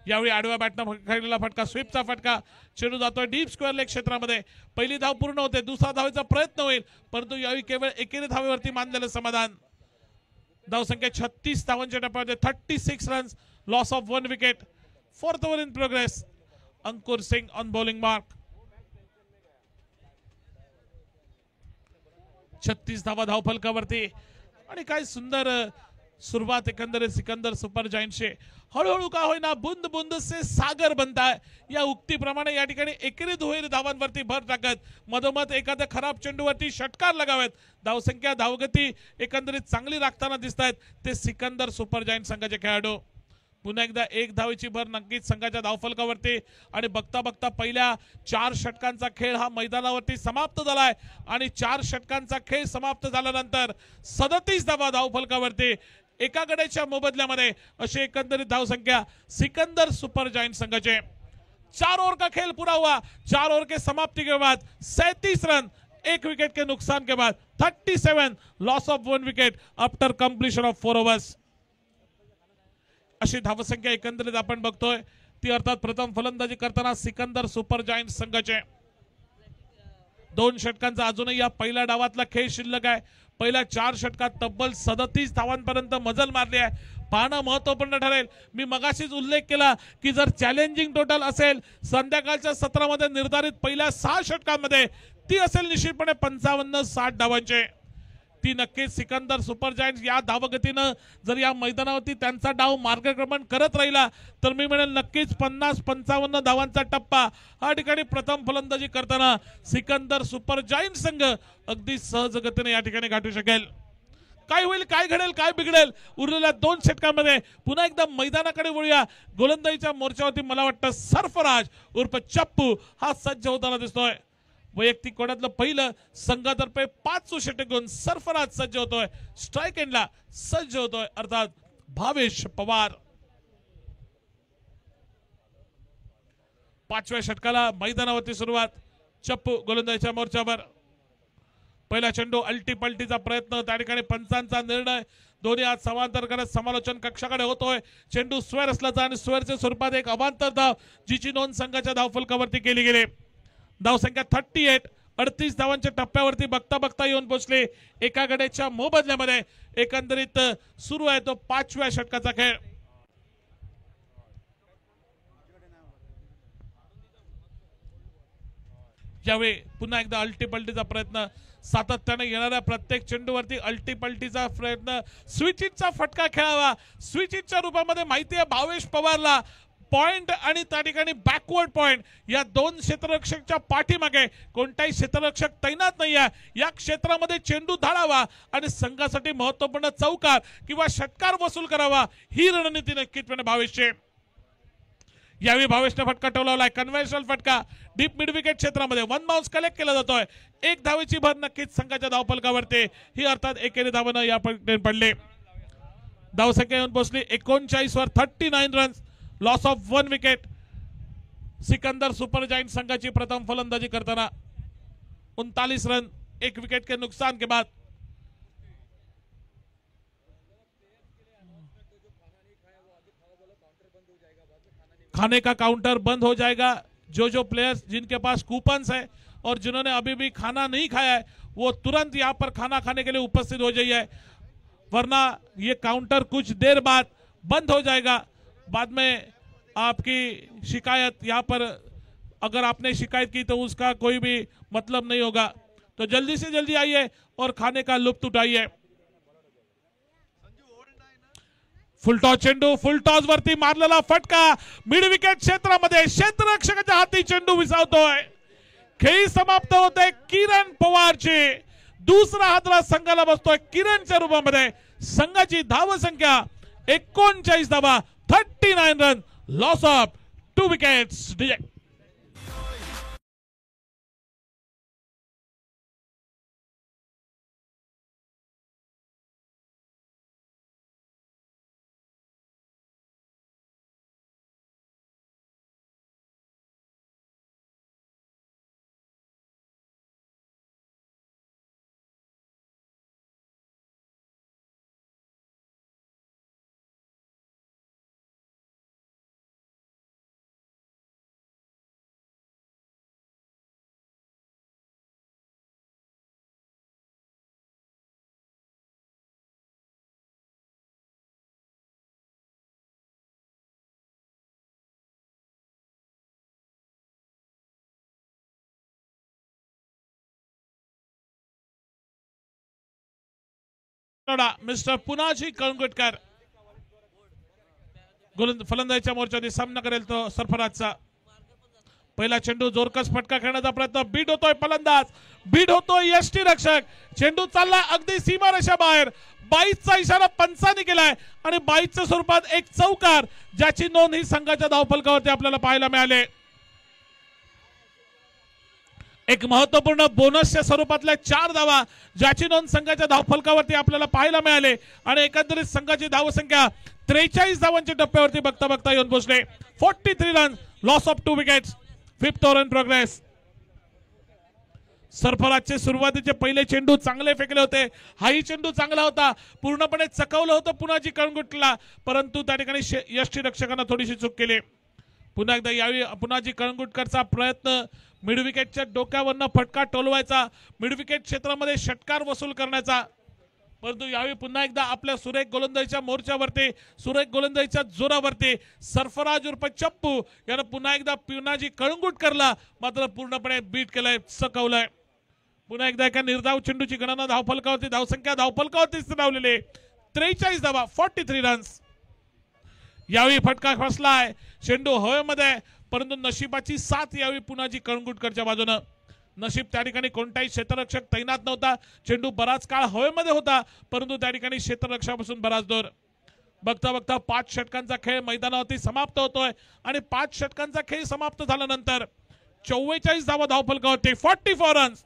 यावेळी आडव्या बॅटनं खेळलेला फटका, स्वीपचा फटका. चेंडू जातोय डीप स्क्वेअर लेग क्षेत्रामध्ये. पहिली धाव पूर्ण होते, दुसरा धावेचा प्रयत्न होईल परंतु यावेळी केवळ एकेरी धावेवरती मानलेलं समाधान. धावसंख्या 36 धावांच्या टप्प्यामध्ये 36 runs. Loss of 1 wicket. 4th over in progress. Ankur sing on bowling mark. 36 धावा धावफलकावरती आणि काय सुंदर सुरुवात एकंदरीत सिकंदर सुपर जायंट्सचे. हळूहळू का होईना बुंद बुंद से सागर बनता है या उक्तीप्रमाणे या ठिकाणी एकेरी दुहेरी धावांवरती भर टाकत मधोमध एखाद्या खराब चेंडूवरती षटकार लगावेत. धावसंख्या धावगती एकंदरीत चांगली राखताना दिसत आहेत ते सिकंदर सुपर जायंट संघाचे खेळाडू. पुन्हा एकदा एक धावेची भर नक्कीच संघाच्या धावफलकावरती आणि बघता बघता पहिल्या 4 षटकांचा खेळ हा मैदानावरती समाप्त झालाय आणि 4 षटकांचा खेळ समाप्त झाल्यानंतर 37 धावा धावफलकावरती एका गड्याच्या मोबदल्यामध्ये अशी एकंदरीत धावसंख्या सिकंदर सुपर जायंट संघाचे. 4 ओवर का खेल पूरा हुआ. 4 ओवर के समाप्ति के बाद 37 रन, 1 विकेट के नुकसान के बाद 37. Loss of 1 wicket after completion of 4 overs. अशी धावसंख्या एकंदरीत आपण बघतोय ती अर्थात प्रथम फलंदाजी करताना सिकंदर सुपर जायंट संघाचे. 2 षटकांचा अजूनही या पहिल्या डावातला खेळ शिल्लक आहे. पहिल्या 4 षटकात तब्बल 37 धावांपर्यंत मजल मारली आहे. पाहणं महत्वपूर्ण ठरेल. मी मगाशीच उल्लेख केला की जर चॅलेंजिंग टोटल असेल संध्याकाळच्या सत्रामध्ये निर्धारित पहिल्या 6 षटकांमध्ये ती असेल निश्चितपणे 55-60 धावांचे. ती नक्कीच सिकंदर सुपर जायंट्स या धावगतीनं जर या मैदानावरती त्यांचा डाव मार्गक्रमण करत राहिला तर मी म्हणेल नक्कीच 50-55 धावांचा टप्पा हा ठिकाणी प्रथम फलंदाजी करताना सिकंदर सुपर जायंट संघ अगदी सहजगतीने या ठिकाणी गाठू शकेल. काय होईल, काय घडेल, काय बिघडेल उरलेल्या 2 षटकांमध्ये पुन्हा एकदा मैदानाकडे वळूया. गोलंदाजीच्या मोर्चावरती मला वाटतं सरफराज उर्फ चप्पू हा सज्ज होताना दिसतोय. वैयक्तिक कोड्यातलं पहिलं संघातर्फे 5 षटक घेऊन सरफराज सज्ज होतोय. स्ट्राइक एंडला सज्ज होतोय अर्थात भावेश पवार. 5व्या षटकाला मैदानावरती सुरुवात. चप्पू गोलंदाजीच्या मोर्चावर. पहिला चेंडू अल्टी पलटीचा प्रयत्न, त्या ठिकाणी पंचांचा निर्णय. दोन्ही हात समांतर करत समालोचन कक्षाकडे होतोय. चेंडू स्क्वेअर असल्याचा आणि स्क्वेअरच्या स्वरूपात एक अवांतर धाव जिची नोंद संघाच्या धावफलकावरती केली गेली. धावसंख्या 38, 38 धावांच्या टप्प्यावरती बघता बघता येऊन पोहोचले. एका गड्याच्या मोबदल्यामध्ये एकंदरीत सुरू आहे तो 5व्या षटकाचा खेळ. यावेळी पुन्हा एकदा अल्टी पलटीचा प्रयत्न. सातत्याने येणाऱ्या प्रत्येक चेंडूवरती अल्टी पलटीचा प्रयत्न. स्विच हिटचा फटका खेळावा. स्विच हिटच्या रूपामध्ये माहिती आहे भावेश पवारला पॉइंट आणि त्या ठिकाणी बॅकवर्ड पॉइंट या 2 क्षेत्ररक्षकच्या पाठीमागे कोणताही क्षेत्ररक्षक तैनात नाही आहे. या क्षेत्रामध्ये चेंडू धाडावा आणि संघासाठी महत्त्वपूर्ण चौकार किंवा षटकार वसूल करावा ही रणनीती नक्कीचपणे भावेशची. यावेळी भावेशने फटका ठेवलाय कन्व्हेन्शनल फटका. डीप मिड विकेट क्षेत्रामध्ये 1 बाउन्स कलेक्ट केला जातोय. 1 धावेची भर नक्कीच संघाच्या धावफलकावरती. ही अर्थात एकेरी धावानं या पडले. धावसंख्या येऊन पोहोचली 39 वर 39 runs. Loss of 1 wicket. Sikandar super giant संघाची प्रथम फलंदाजी करताना 39 रन, 1 विकेट के नुकसान के बाद खाने का काउंटर बंद हो जाएगा। जो प्लेयर्स जिनके पास कूपन्स है और जिन्होंने अभी भी खाना नहीं खाया है वो तुरंत यहाँ पर खाना खाने के लिए उपस्थित हो जाइए, वरना ये काउंटर कुछ देर बाद बंद हो जाएगा। बाद में आपकी शिकायत यहाँ पर अगर आपने शिकायत की तो उसका कोई भी मतलब नहीं होगा। तो जल्दी से जल्दी आइए और खाने का लुत्फ उठाइए। फुलटॉस चेंडू, फुलटॉस वरती मारलेला फटका मिड विकेट क्षेत्रामध्ये क्षेत्ररक्षकाच्या हाती चेंडू विसावतोय। खेळी समाप्त होते किरण पवारची, दुसरा हादरा संघाला बसतोय किरणच्या रूपामध्ये। संघाची धाव संख्या 39 धावा, 39 run, loss of 2 wickets. Mister Punaji Kalangutkar फलंदाजीच्या मोर्चाने सामना करेल तो सरफराजचा। पहिला चेंडू जोरकस फटका खेळण्याचा प्रयत्न, बीट होतोय फलंदाज, बीट होतोय यष्टी रक्षक, चेंडू चालला अगदी सीमारेषा बाहेर। 22चा इशारा पंचांनी केलाय आणि 22च्या स्वरूपात एक चौकार, ज्याची नोंद ही संघाच्या धावफलकावरती आपल्याला पाहायला मिळाले। एक महत्वपूर्ण बोनसच्या स्वरूपातल्या 4 धावा, ज्याची नोंद संघाच्या धावफलकावरती आपल्याला पाहायला मिळाले आणि एकंदरीत संघाची धावसंख्या 43 धावांच्या टप्प्यावरती बघता बघता येऊन पोहोचले। 43 run, loss of 2 wickets, 5th over in progress. सरफराजचे सुरुवातीचे पहिले चेंडू चांगले फेकले होते, हाही चेंडू चांगला होता, पूर्णपणे चकवलं होतं पुनाजी कळंगुटला, परंतु त्या ठिकाणी यष्टी रक्षकांना थोडीशी चूक केली। पुन्हा एकदा यावेळी पुनाजी कळंगुटकरचा प्रयत्न मिड विकेटच्या डोक्यावरनं फटका टोलवायचा, मिड विकेट क्षेत्रामध्ये षटकार वसूल करण्याचा, परंतु यावेळी पुन्हा एकदा आपल्या सुरेख गोलंदाजीच्या मोर्चावरती, सुरेख गोलंदाजीच्या जोरावरती सरफराज उर्फ चप्पू यानं पुन्हा एकदा पुनाजी कळंगुटकरला मात्र पूर्णपणे बीट केलंय, सकवलंय। पुन्हा एकदा एका निर्धाव चेंडूची गणना धावफलकावरती, धावसंख्या धावफलकावरती स्थिरावलेली 43 धावा, 43 रन्स। यावेळी फटका फसलाय, चेंडू हवेमध्ये, परंतु नशिबाची साथ यावेळी पुनाजी कळंगुटकरच्या बाजूनं। नशीब त्या ठिकाणी कोणताही क्षेत्ररक्षक तैनात नव्हता, चेंडू बराच काळ हवेमध्ये होता, परंतु त्या ठिकाणी क्षेत्ररक्षकापासून बराच दूर। बघता बघता 5 षटकांचा खेळ मैदानावरती समाप्त होतोय आणि 5 षटकांचा खेळ समाप्त झाल्यानंतर 44 धावा धावफलकावरती, 44 runs.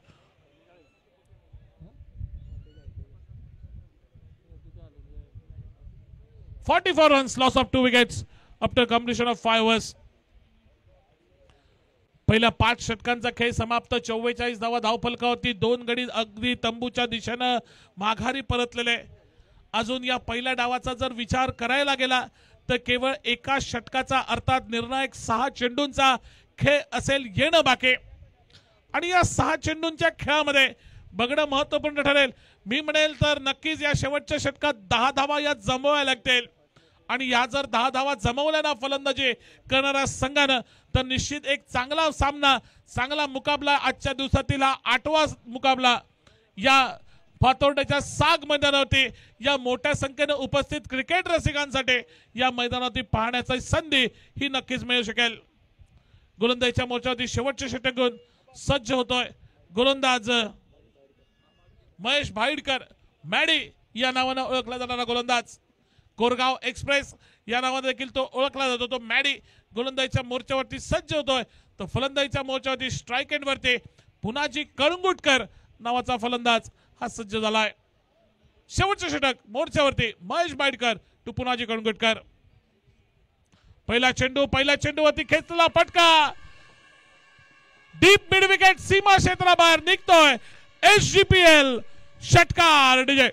$44 runs, loss of 2 wickets after completion of 5 overs. पहिल्या 5 षटकांचा खेळ समाप्त, 44 धावा धावफलकावरती, 2 गडी अगदी तंबूच्या दिशेनं माघारी परतलेले। अजून या पहिल्या डावाचा जर विचार करायला गेला तर केवळ एका षटकाचा अर्थात निर्णायक 6 चेंडूंचा खेळ असेल येणं बाकी, आणि या 6 चेंडूंच्या खेळामध्ये बघणं महत्त्वपूर्ण ठरेल। मी म्हणेल तर नक्कीच या शेवटच्या षटकात 10 धावा या जमवाव्या लागतील, आणि या जर 10 धावा जमवल्या ना फलंदाजी करणाऱ्या संघानं तर निश्चित एक चांगला सामना, चांगला मुकाबला, आजच्या दिवसातील हा 8वा मुकाबला या फातोर्ड्याच्या साग मैदानावरती या मोठ्या संख्येने उपस्थित क्रिकेट रसिकांसाठी या मैदानावरती पाहण्याची संधी ही नक्कीच मिळू शकेल। गोलंदाजीच्या मोर्चावरती शेवटचे षटक घेऊन सज्ज होतोय गोलंदाज महेश भाईडकर, मॅडी या नावाने ओळखला जाणारा गोलंदाज, कोरगाव एक्सप्रेस या नावाने देखील तो ओळखला जातो। तो मॅडी गोलंदाजीच्या मोर्चावरती सज्ज होतोय, तो फलंदाजीच्या मोर्चावरती स्ट्राइक एंड वरती पुनाजी कळंगुटकर नावाचा फलंदाज हा सज्ज झालाय। शेवटचे षटक मोर्चावरती महेश भाईडकर टू पुनाजी कळंगुटकर। पहिला चेंडूवरती खेचलेला फटका डीप मिड विकेट सीमा क्षेत्राबाहेर निघतोय। SGPL षटकार डीजे।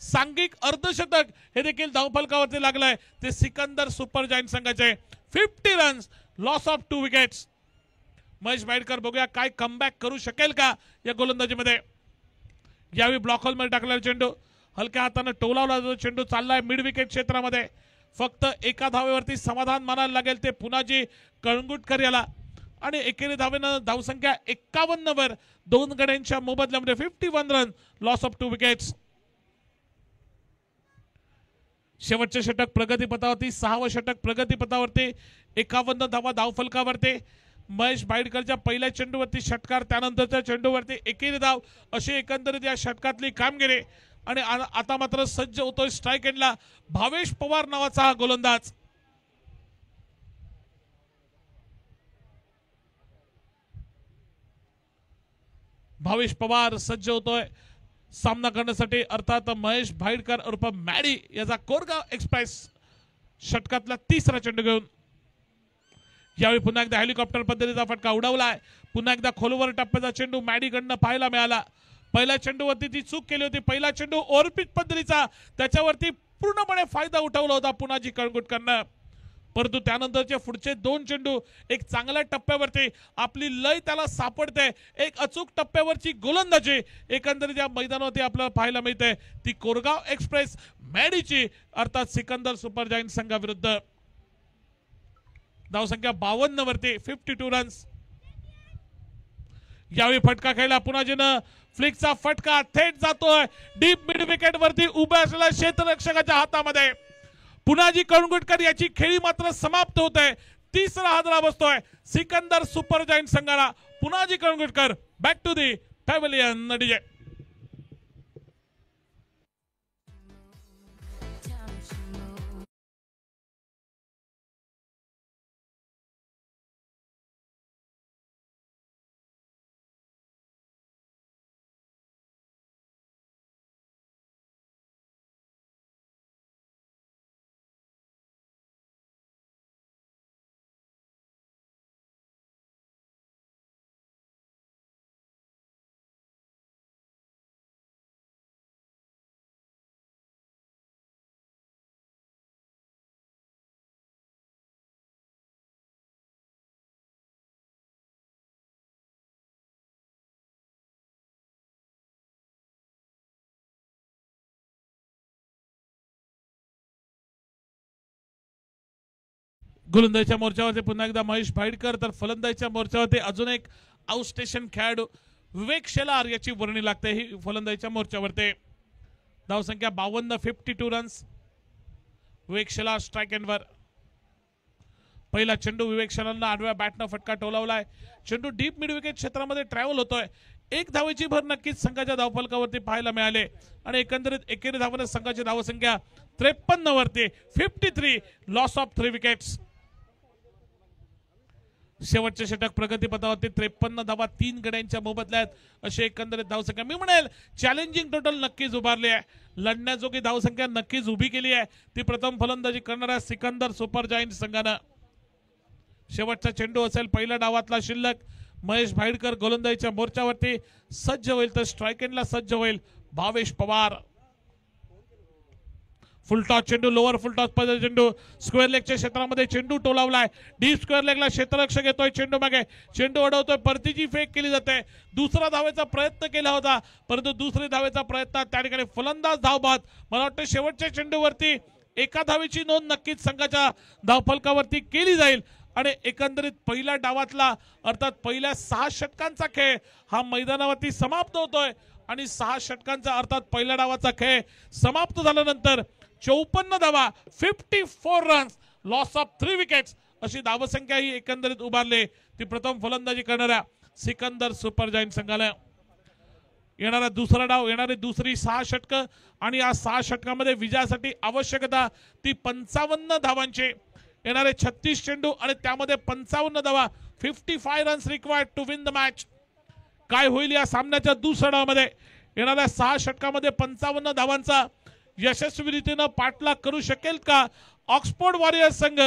सांघिक अर्धशतक हे देखील धावफलकावरती लागलंय ते सिकंदर सुपर जायंट संघाचे 50 runs loss of 2 wickets. Mahesh Bhaidkar बघूया काय कमबॅक करू शकेल का या गोलंदाजीमध्ये। यावेळी ब्लॉक होल मध्ये टाकलेला चेंडू हलक्या हाताने टोलावला जातो, चेंडू चाललाय मिड विकेट क्षेत्रामध्ये, फक्त एका धावेवरती समाधान मानायला लागेल ते पुनाजी कळंगुटकर याला आणि एकेरी धावेनं धावसंख्या 51 वर 2 गड्यांच्या मोबदल्यामध्ये 51 रन लॉस ऑफ 2 विकेट्स। शेवटचे षटक प्रगतीपथावरती, 6वं षटक प्रगतीपथावरती, 51 धावा धावफलकावरती। महेश भाईडकरच्या पहिल्या चेंडूवरती षटकार, त्यानंतरच्या चेंडूवरती एकेरी धाव, अशी एकंदरीत या षटकातली कामगिरी। आणि आता मात्र सज्ज होतोय स्ट्राइक एंडला भावेश पवार नावाचा हा गोलंदाज। भावेश पवार सज्ज होतोय सामना करण्यासाठी, अर्थात महेश भाईडकर उर्फ मॅडी याचा कोरगाव एक्सप्रेस षटकातला 3रा चेंडू घेऊन। यावेळी पुन्हा एकदा हेलिकॉप्टर पद्धतीचा फटका उडवलाय, पुन्हा एकदा खोलवर टप्प्याचा चेंडू मॅडीकडनं पाहायला मिळाला। पहिल्या चेंडूवरती ती चूक केली होती, पहिला चेंडू ओव्हरपिच पद्धतीचा, त्याच्यावरती पूर्णपणे फायदा उठवला होता पुनाजी कळंगुटकरनं, परंतु त्यानंतरचे पुढचे 2 चेंडू एक चांगल्या टप्प्यावरती आपली लय त्याला सापडते, एक अचूक टप्प्यावरची गोलंदाजी एकंदरीत या मैदानावरती आपल्याला पाहायला मिळते ती कोरगाव एक्सप्रेस मॅडीची, अर्थात सिकंदर सुपर जायंट संघाविरुद्ध। धावसंख्या 52 वरती 52 रन्स। यावेळी फटका खेळला पुनाजीनं, फ्लिकचा फटका थेट जातोय डीप मिड विकेट वरती उभ्या असलेल्या क्षेत्ररक्षकाच्या हातामध्ये। पुनाजी कळंगुटकर याची खेळी मात्र समाप्त होते, 3रा हादरा बसतोय सिकंदर सुपर जायंट संघाला। Punaji Kalangutkar back to the pavilion नडीजे। गोलंदाजीच्या मोर्चावरती पुन्हा एकदा महेश भाईडकर, तर फलंदाजीच्या मोर्चावरती अजून एक आउटस्टेशन खेळाडू विवेक शेलार याची वर्णी लागते ही फलंदाजीच्या मोर्चावरती। धावसंख्या 52, 52 रन्स। विवेक शेलार स्ट्राइक एंडवर। पहिला चेंडू विवेक शेलारनं आडव्या बॅटनं फटका टोलावलाय, चेंडू डीप मिड विकेट क्षेत्रामध्ये ट्रॅव्हल होतोय, 1 धावेची भर नक्कीच संघाच्या धावफलकावरती पाहायला मिळाले आणि एकंदरीत एकेरी धावाने संघाची धावसंख्या 53 वरती 53 लॉस ऑफ 3 विकेट्स। शेवटचे षटक प्रगतीपथावरती 53 धावा 3 गड्यांच्या मोबदल्यात, अशी एकंदरीत धावसंख्या मी म्हणेल चॅलेंजिंग टोटल नक्कीच उभारली आहे, लढण्याजोगी धावसंख्या नक्कीच उभी केली आहे ती प्रथम फलंदाजी करणाऱ्या सिकंदर सुपर जायंट संघानं। शेवटचा चेंडू असेल पहिल्या डावातला शिल्लक, महेश भाईडकर गोलंदाजीच्या मोर्चावरती सज्ज होईल, तर स्ट्राइक एंडला सज्ज होईल भावेश पवार। फुलटॉस चेंडू, लोअर फुलटॉस पद्धती चेंडू स्क्वेअर लेगच्या क्षेत्रामध्ये चेंडू टोलावलाय, डीप स्क्वेअर लेगला क्षेत्ररक्षक येतोय, चेंडू मागे, चेंडू अडवतोय, परतीची फेक केली जाते, दुसरा धावेचा प्रयत्न केला होता परंतु दुसरी धावेचा प्रयत्न त्या ठिकाणी फलंदाज धावबाद। मला वाटतं शेवटच्या चेंडूवरती एका धावेची नोंद नक्कीच संघाच्या धावफलकावरती केली जाईल आणि एकंदरीत पहिल्या डावातला अर्थात पहिल्या 6 षटकांचा खेळ हा मैदानावरती समाप्त होतोय आणि 6 षटकांचा अर्थात पहिल्या डावाचा खेळ समाप्त झाल्यानंतर 54 धावा 54 रन्स लॉस ऑफ 3 विकेट्स अशी धावसंख्या ही एकंदरीत उभारली ती प्रथम फलंदाजी करणाऱ्या सिकंदर सुपर जायंट संघाला। येणारा दुसरा डाव, येणारी दुसरी 6 षटकं आणि या 6 षटकांमध्ये विजयासाठी आवश्यकता ती 55 धावांची। येणारे 36 चेंडू आणि त्यामध्ये 55 धावा, 55 runs required to win the match. काय होईल या सामन्याच्या दुसऱ्या डावामध्ये? येणाऱ्या 6 षटकामध्ये 55 धावांचा यशस्वीरितीने पाठलाग करू शकेल का ऑक्सफोर्ड वॉरियर्स संघ,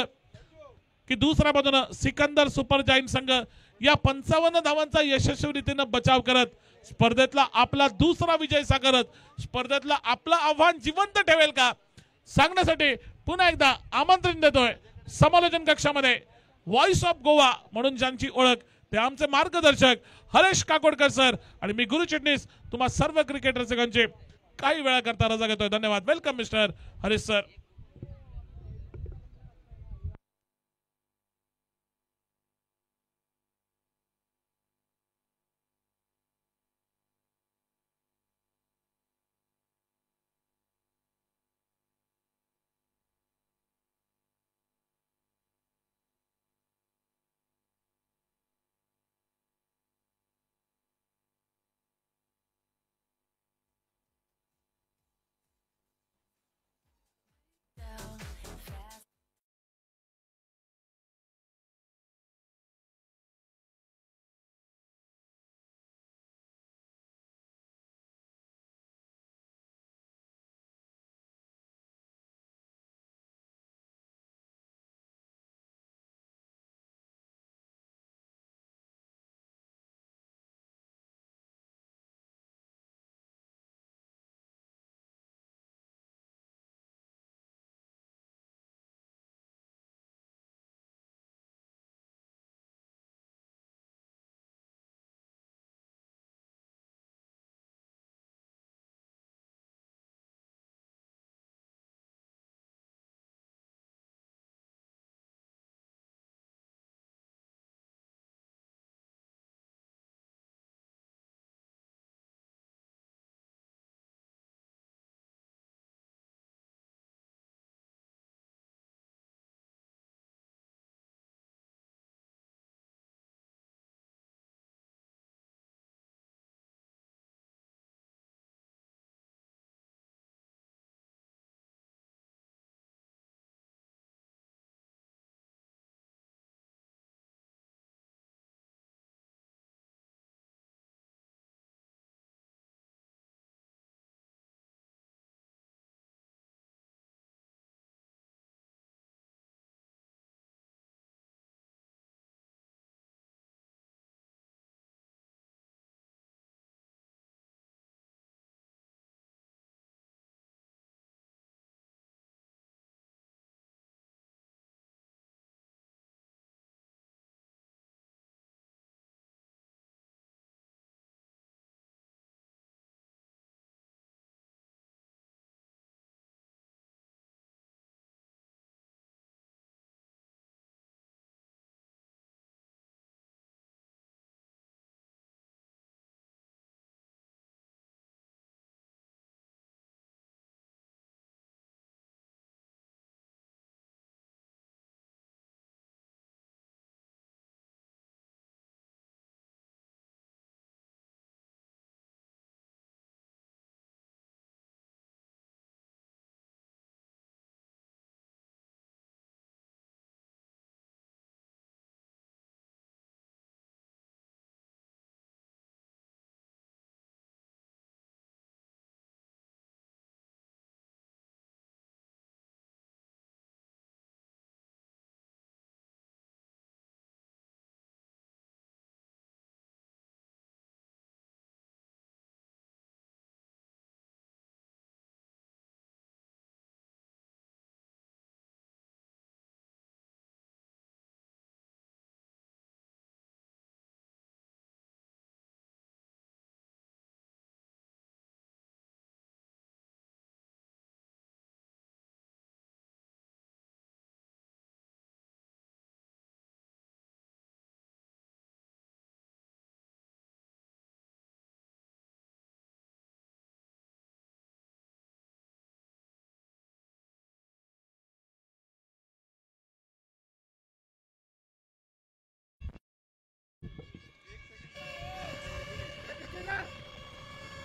की दुसऱ्या बाजूने सिकंदर सुपर जायंट संघ या 55 धावांचा यशस्वीरितीने बचाव करत स्पर्धेतला आपला दुसरा विजय साकारत स्पर्धेतला आपला आव्हान जिवंत ठेवेल का सांगण्यासाठी पुन्हा एकदा आमंत्रण देतोय समालोचन कक्षामध्ये व्हॉइस ऑफ गोवा म्हणून ज्यांची ओळख ते आमचे मार्गदर्शक हरेश काकोडकर सर आणि मी गुरु चिटणीस तुम्हा सर्व क्रिकेट रसिकांचे काही वेळा करता रजा घेतोय. धन्यवाद. Welcome mister Harish sir.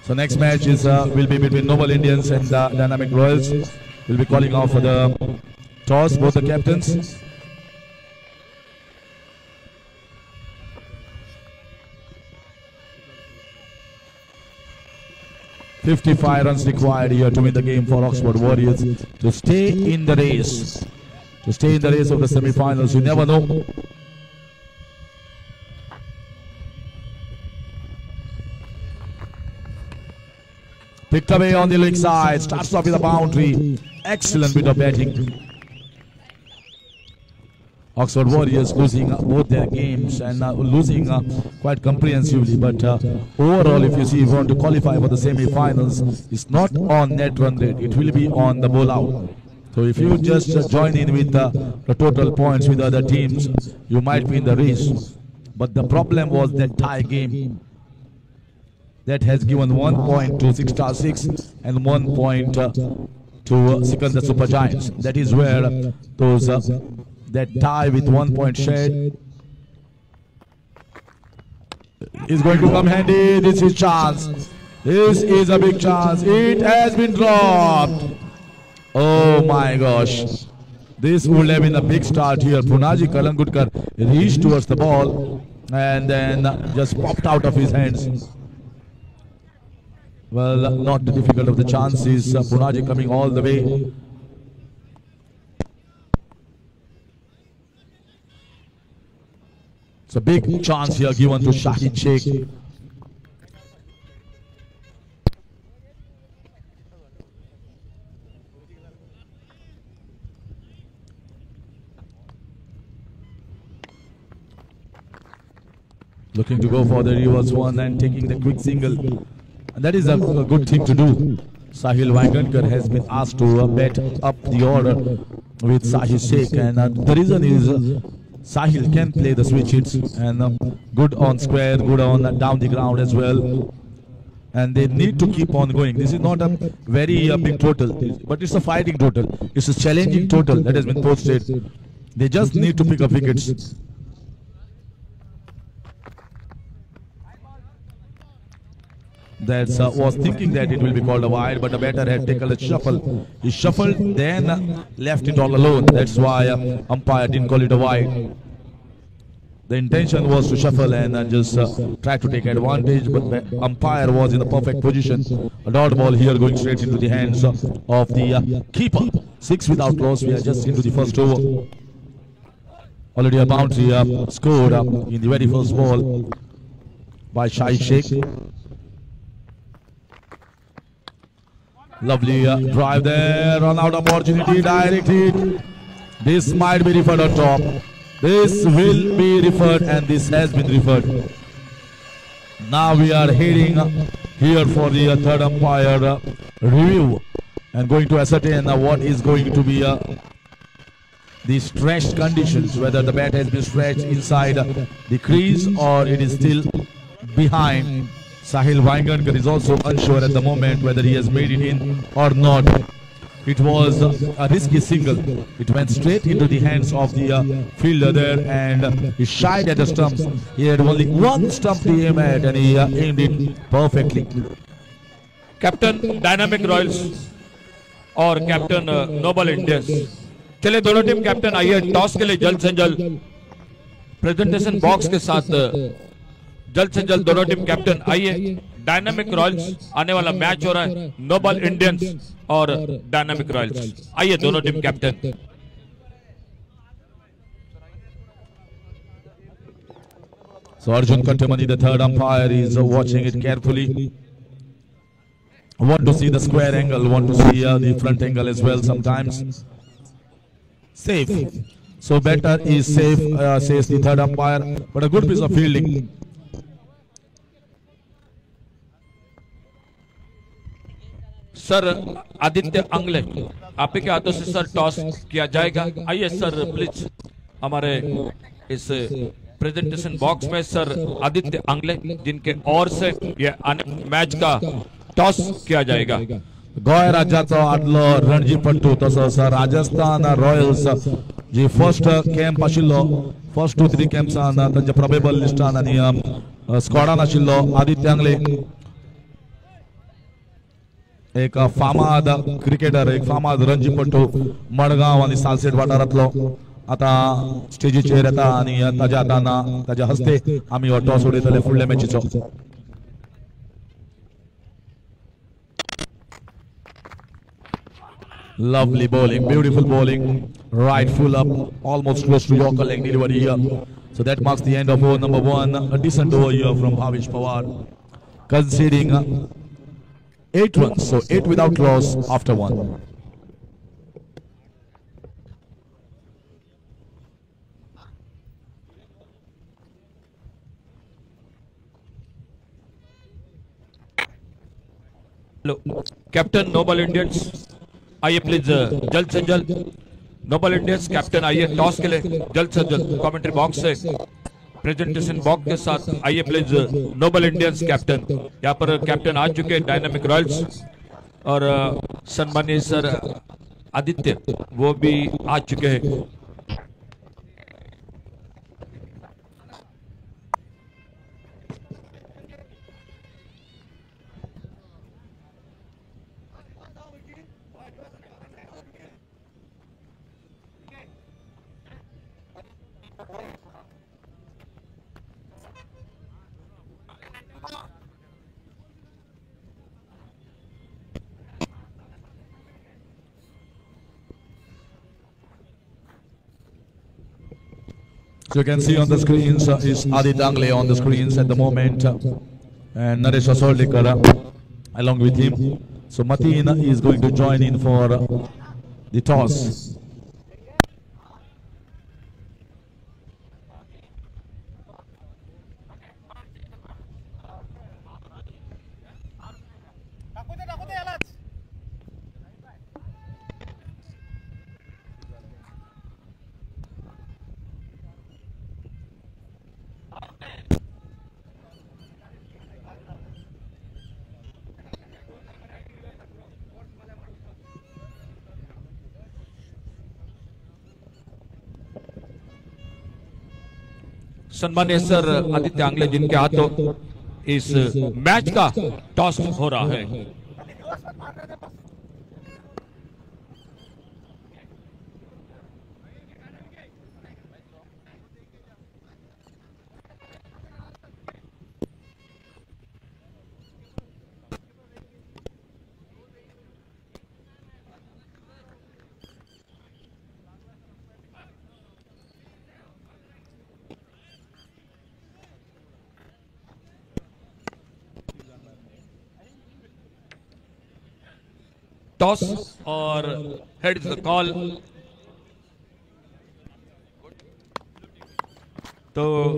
So next match is will be between Noble Indians and Dynamic Royals. We'll be calling out for the toss, both the captains. 55 runs required here to win the game for Oxford Warriors to stay in the race. To stay in the race of the semi-finals. You never know. Picked away on the leg side. Starts off with a boundary. Excellent bit of batting. Oxford Warriors losing both their games and losing quite comprehensively. But overall, if you want to qualify for the semi-finals, it's not on net run rate. It will be on the ball out. So if you just join in with the total points with other teams, you might be in the race. But the problem was that tie game that has given 1 point to Six Star Six and 1 point to Sikandar Super Giants. That is where those that tie with 1 point shared is going to come handy. This is chance. This is a big chance. It has been dropped. Oh my gosh. This would have been a big start here. Punaji Kalangudkar reached towards the ball and then just popped out of his hands. Well, not the difficult of the chances. Punaji coming all the way. It's a big chance here given to Shahid Sheikh. Looking to go for the reverse one and taking the quick single. And that is a good thing to do. Sahil Wangankar has been asked to bat up the order with Shahid Sheikh. And the reason is Sahil can play the switch hits and good on square, good on down the ground as well. And they need to keep on going. This is not a very big total, but it's a fighting total. It's a challenging total that has been posted. They just need to pick up wickets. That was thinking that it will be called a wide, but the batter had taken a shuffle. He shuffled, then left it all alone. That's why umpire didn't call it a wide. The intention was to shuffle and just try to take advantage, but the umpire was in the perfect position. A dot ball here going straight into the hands of the keeper. 6 without loss. We are just into the first over. Already a boundary scored in the very first ball by Shahid Sheikh. Lovely drive there, run out opportunity, direct hit. This might be referred on top. This will be referred and this has been referred. Now we are heading here for the third umpire review and going to ascertain what is going to be the stretched conditions, whether the bat has been stretched inside the crease or it is still behind. Sahil Wangankar is also unsure at the moment whether he has made it in or not. It was a risky single. It went straight into the hands of the fielder there and he shied at the stumps. He had only one stump to aim at and he aimed it perfectly. Captain dynamic Royals और captain Noble Indians, चले दोनों team captain आइए toss के लिए जल्द से जल्द presentation box के साथ जल्द से जल्द दोनों टीम कैप्टन आइए। डायनामिक रॉयल्स आने वाला मैच हो रहा है, नोबल इंडियंस और डायनामिक रॉयल्स, आइए दोनों team captain. So Arjun Kattamani, the third umpire, is watching it carefully. Want to see the square angle, want to see the front angle as well sometimes. Safe. So better is safe, says the third umpire, but a good piece of fielding. Sir Aditya Angle, आप के हाथों से sir toss किया जाएगा। आइए sir please हमारे इस presentation box में सर आदित्य अंगले, जिनके ओर से ये मैच का टॉस किया जाएगा। गोंय राज्याचो आदलो रणजीपट्टू तसोच राजस्थान रॉयल्स जी फर्स्ट कॅम्प आशिल्लो, फर्स्ट 2-3 कॅम्प्सान तांच्या प्रोबेबल लिस्टान आनी स्क्वॉडान आशिल्लो आदित्य अंगले, एक फामाद क्रिकेटर, एक फामाद रणजीपट्टू मडगांव आणि सालसेट वाठारांतलो आता स्टेजीचेर येता आणि ताज्या हातान ताज्या हस्ते आमी हो टॉस उडयतले फुडल्या मॅचीचो। Lovely bowling, beautiful bowling. Right full up, almost close to Yorker leg delivery here. So that marks the end of over number 1. A decent over here from Bhavish Pawar, conceding 8 runs. So 8 without loss after 1. Captain Noble Indians आइए please जल्द से जल्द। Noble Indians captain आइए toss के लिए जल्द से जल्द कमेंट्री बॉक्स से प्रेजेंटेशन बॉक्स के साथ आइए प्लीज। नोबल इंडियंस कैप्टन यहाँ पर कैप्टन आ चुके हैं डायनामिक रॉयल्स और सम्मानीय सर आदित्य वो भी आ चुके हैं। So you can see on the screens is Adit Angle on the screens at the moment, and Naresh Asoldekar along with him. So Mateen is going to join in for the toss. सम्मानीय sir Aditya Angle जिनके हाथों इस match का toss हो रहा है। Toss और head is the call. तो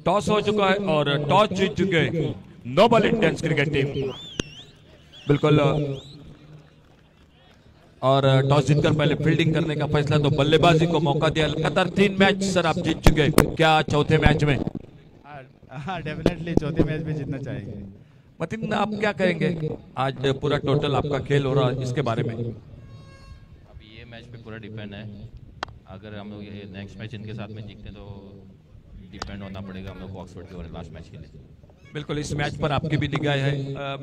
टॉस हो चुका है और टॉस जीत चुके हैं नोबल इंडियंस क्रिकेट टीम बिल्कुल। और टॉस जीतकर पहले फील्डिंग करने का फैसला तो बल्लेबाजी को मौका दिया। लगातार 3 मैच सर आप जीत चुके हैं, क्या चौथे मैच में? हाँ डेफिनेटली चौथे मैच में जीतना चाहेंगे। मतीन आप क्या कहेंगे, आज पूरा टोटल आपका खेल हो रहा है इसके बारे में? अभी ये मैच पे पूरा डिपेंड है। अगर हम लोग ये नेक्स्ट मैच इनके साथ में जीतते तो डिपेंड होना पड़ेगा हम लोग को ऑक्सफोर्ड के लास्ट मैच के लिए। बिल्कुल इस मैच पर आपकी भी निगाह है।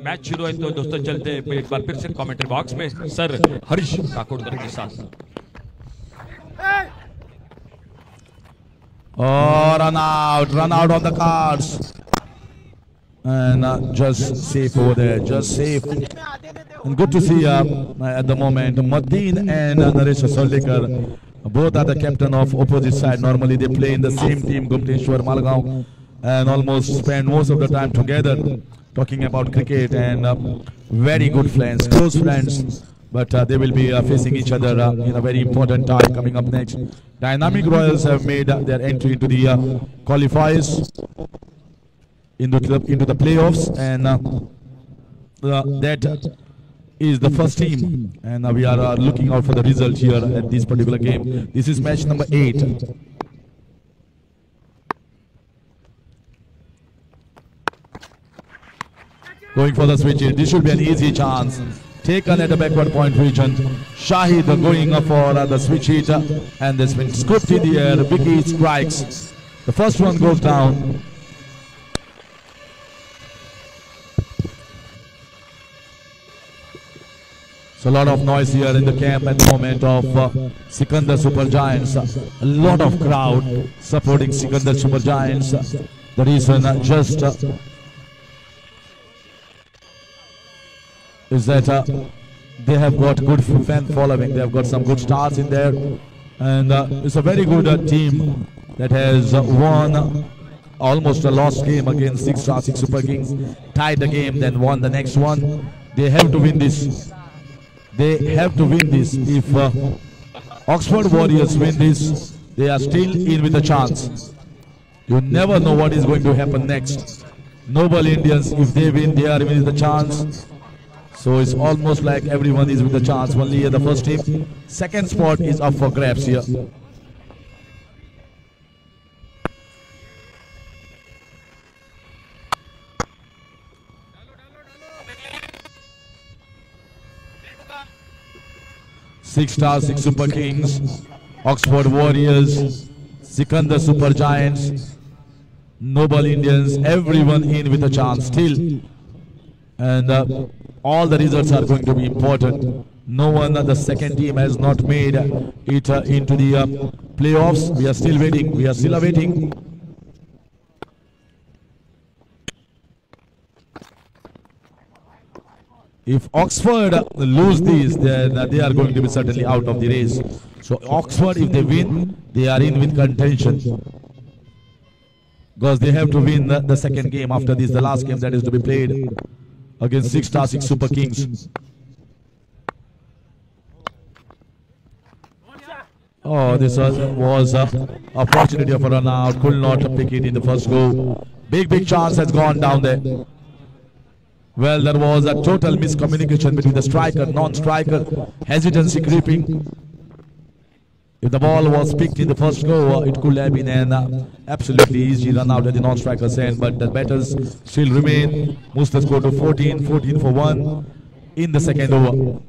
मैच शुरू है तो दोस्तों चलते हैं एक बार फिर से कमेंट्री बॉक्स में सर हरीश काकोडकर के साथ। Oh, run out on the cards. And just safe over there, just safe. And good to see at the moment Mateen and Naresh Asoldekar, both are the captain of opposite side. Normally they play in the same team, Gumteshwar, Malgaon, and almost spend most of the time together talking about cricket, and very good friends, close friends. But they will be facing each other in a very important tie coming up next. Dynamic Royals have made their entry into the qualifiers, into the playoffs, and that is the first team, and we are looking out for the result here at this particular game. This is match number 8. Going for the switch. This should be an easy chance. Taken at the backward point region. Shahid going for the switch hit, and this been scooped in the air. Vicky strikes. The first one goes down. So a lot of noise here in the camp at the moment of Sikandar Super Giants. A lot of crowd supporting Sikandar Super Giants. The reason just is that they have got good fan following. They have got some good stars in there, and it's a very good team that has won almost a lost game against 6-star 6 Super Kings, tied the game, then won the next one. They have to win this. They have to win this. If Oxford Warriors win this, they are still in with a chance. You never know what is going to happen next. Noble Indians, if they win, they are in with a chance. So it's almost like everyone is with a chance. Only the first team. Second spot is up for grabs here. Six-star 6 Super Kings, Oxford Warriors, Sikandar Super Giants, Noble Indians, everyone in with a chance still. And all the results are going to be important. No one, the second team has not made it into the playoffs. We are still waiting. We are still awaiting. If Oxford lose these, then they are going to be certainly out of the race. So Oxford, if they win, they are in with contention. Because they have to win the second game after this, the last game that is to be played against 6-star 6 Super Kings. Oh, this was an opportunity of a run out. Could not pick it in the first go. Big chance has gone down there. Well, there was a total miscommunication between the striker, non-striker, hesitancy creeping. If the ball was picked in the first go, it could have been an absolutely easy run out at the non-striker's end, but the batters still remain. Moves the score to 14 for 1 in the second over.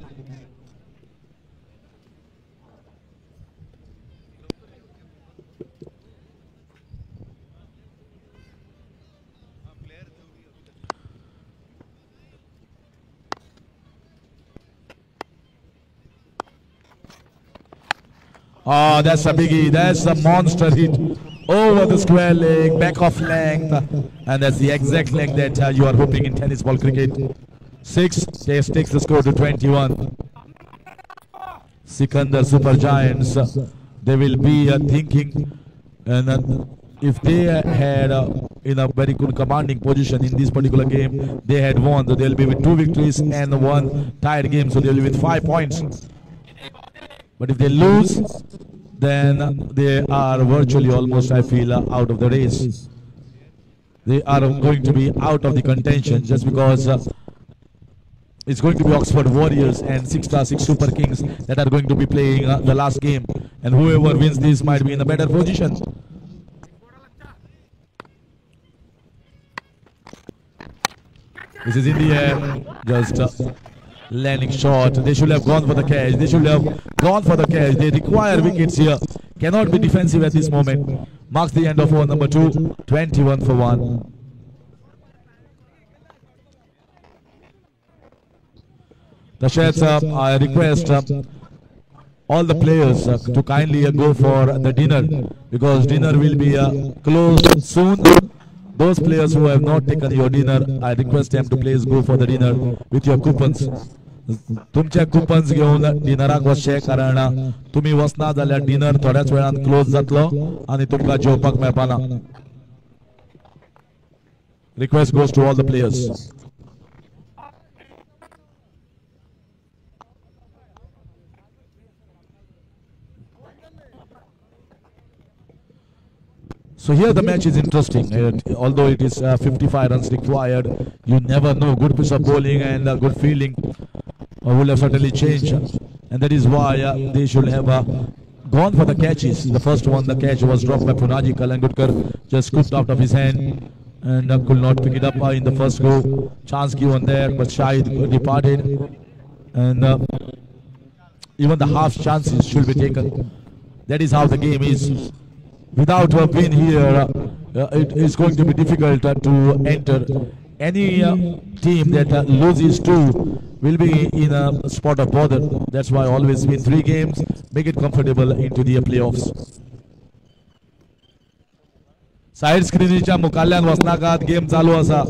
Oh, that's a biggie. That's a monster hit over the square leg, back of length, and that's the exact length that you are hoping in tennis ball cricket. 6 takes the score to 21. Sikandar Super Giants, they will be thinking, and if they had in a very good commanding position in this particular game, they had won. So they'll be with 2 victories and 1 tied game. So they'll be with 5 points. But if they lose, then they are virtually almost, I feel, out of the race. They are going to be out of the contention just because it's going to be Oxford Warriors and 6-star 6 Super Kings that are going to be playing the last game. And whoever wins this might be in a better position. This is in the air, just landing short. They should have gone for the catch. They should have gone for the catch. They require wickets here. Cannot be defensive at this moment. Marks the end of over number 2. 21 for 1. The Sheds, I request all the players to kindly go for the dinner, because dinner will be closed soon. Those players who have not taken your dinner, I request them to please go for the dinner with your coupons. तुमचे coupons घेऊन डिनराक वचचे, कारण तुम्ही वचना जाल्यार dinner थोड्याच वेळान close जातलो आणि तुमकां जेवपाक मेळपाना. Request goes to all the players. So here the match is interesting. Although it is 55 runs required, you never know. Good piece of bowling and good fielding will have certainly changed. And that is why they should have gone for the catches. The first one, the catch was dropped by Punaji. Kalangudkar just scooped out of his hand and could not pick it up in the first go. Chance given there, but Shahid departed. And even the half chances should be taken. That is how the game is. Without a win here, it is going to be difficult to enter. Any team that loses 2 will be in a spot of bother. That's why always win 3 games, make it comfortable into the playoffs. Side screenच्या मुखाल्ल्यान वचनाकात game चालू आसा.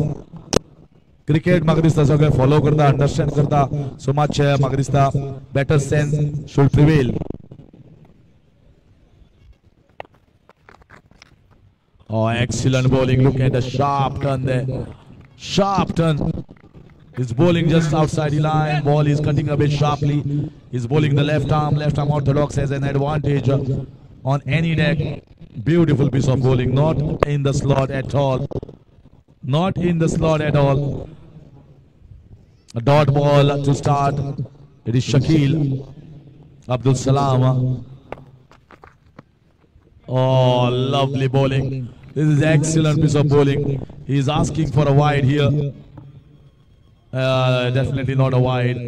Cricket म्हाका दिसता सगळे follow करता, understand करता, सो मातशे म्हाका दिसता better sense should prevail. Oh, excellent bowling. Look at the sharp turn there. Sharp turn. He's bowling just outside the line. Ball is cutting a bit sharply. He's bowling the left arm. Left arm orthodox has an advantage on any deck. Beautiful piece of bowling. Not in the slot at all. Not in the slot at all. A dot ball to start. It is Shakil Abdul Salam. Oh, lovely bowling. This is excellent piece of bowling. He is asking for a wide here. Definitely not a wide.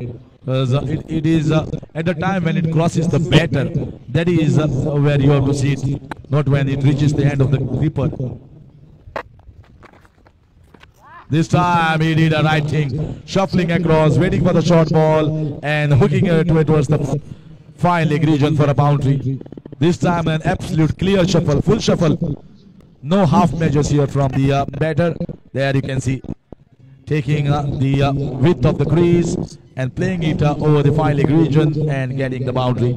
It is at the time when it crosses the batter. That is where you have to see it, not when it reaches the end of the gripper. This time he did a right thing, shuffling across, waiting for the short ball and hooking it towards the fine leg region for a boundary. This time an absolute clear shuffle, full shuffle. No half measures here from the batter. There you can see taking the width of the crease and playing it over the fine leg region and getting the boundary.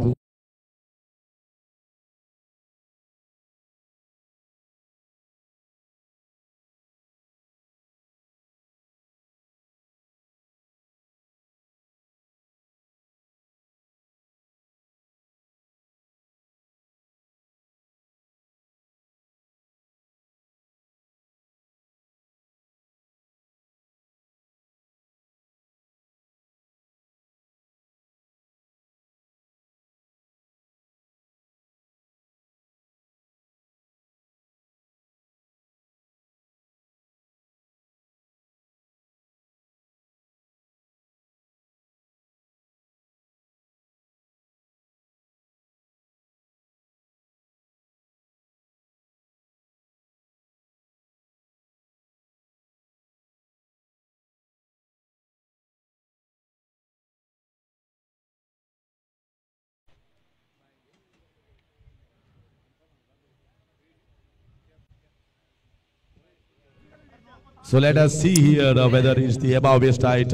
So let us see here whether it's the above waist height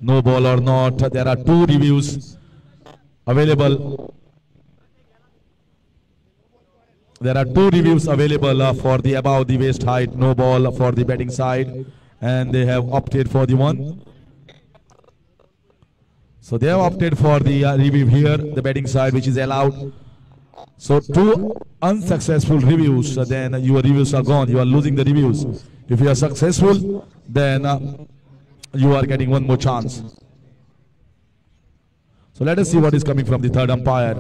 no ball or not. There are two reviews available. There are two reviews available for the above the waist height no ball for the batting side, and they have opted for the one. So they have opted for the review here, the batting side, which is allowed. So two unsuccessful reviews, then your reviews are gone. You are losing the reviews. If you are successful, then you are getting one more chance. So let us see what is coming from the third umpire.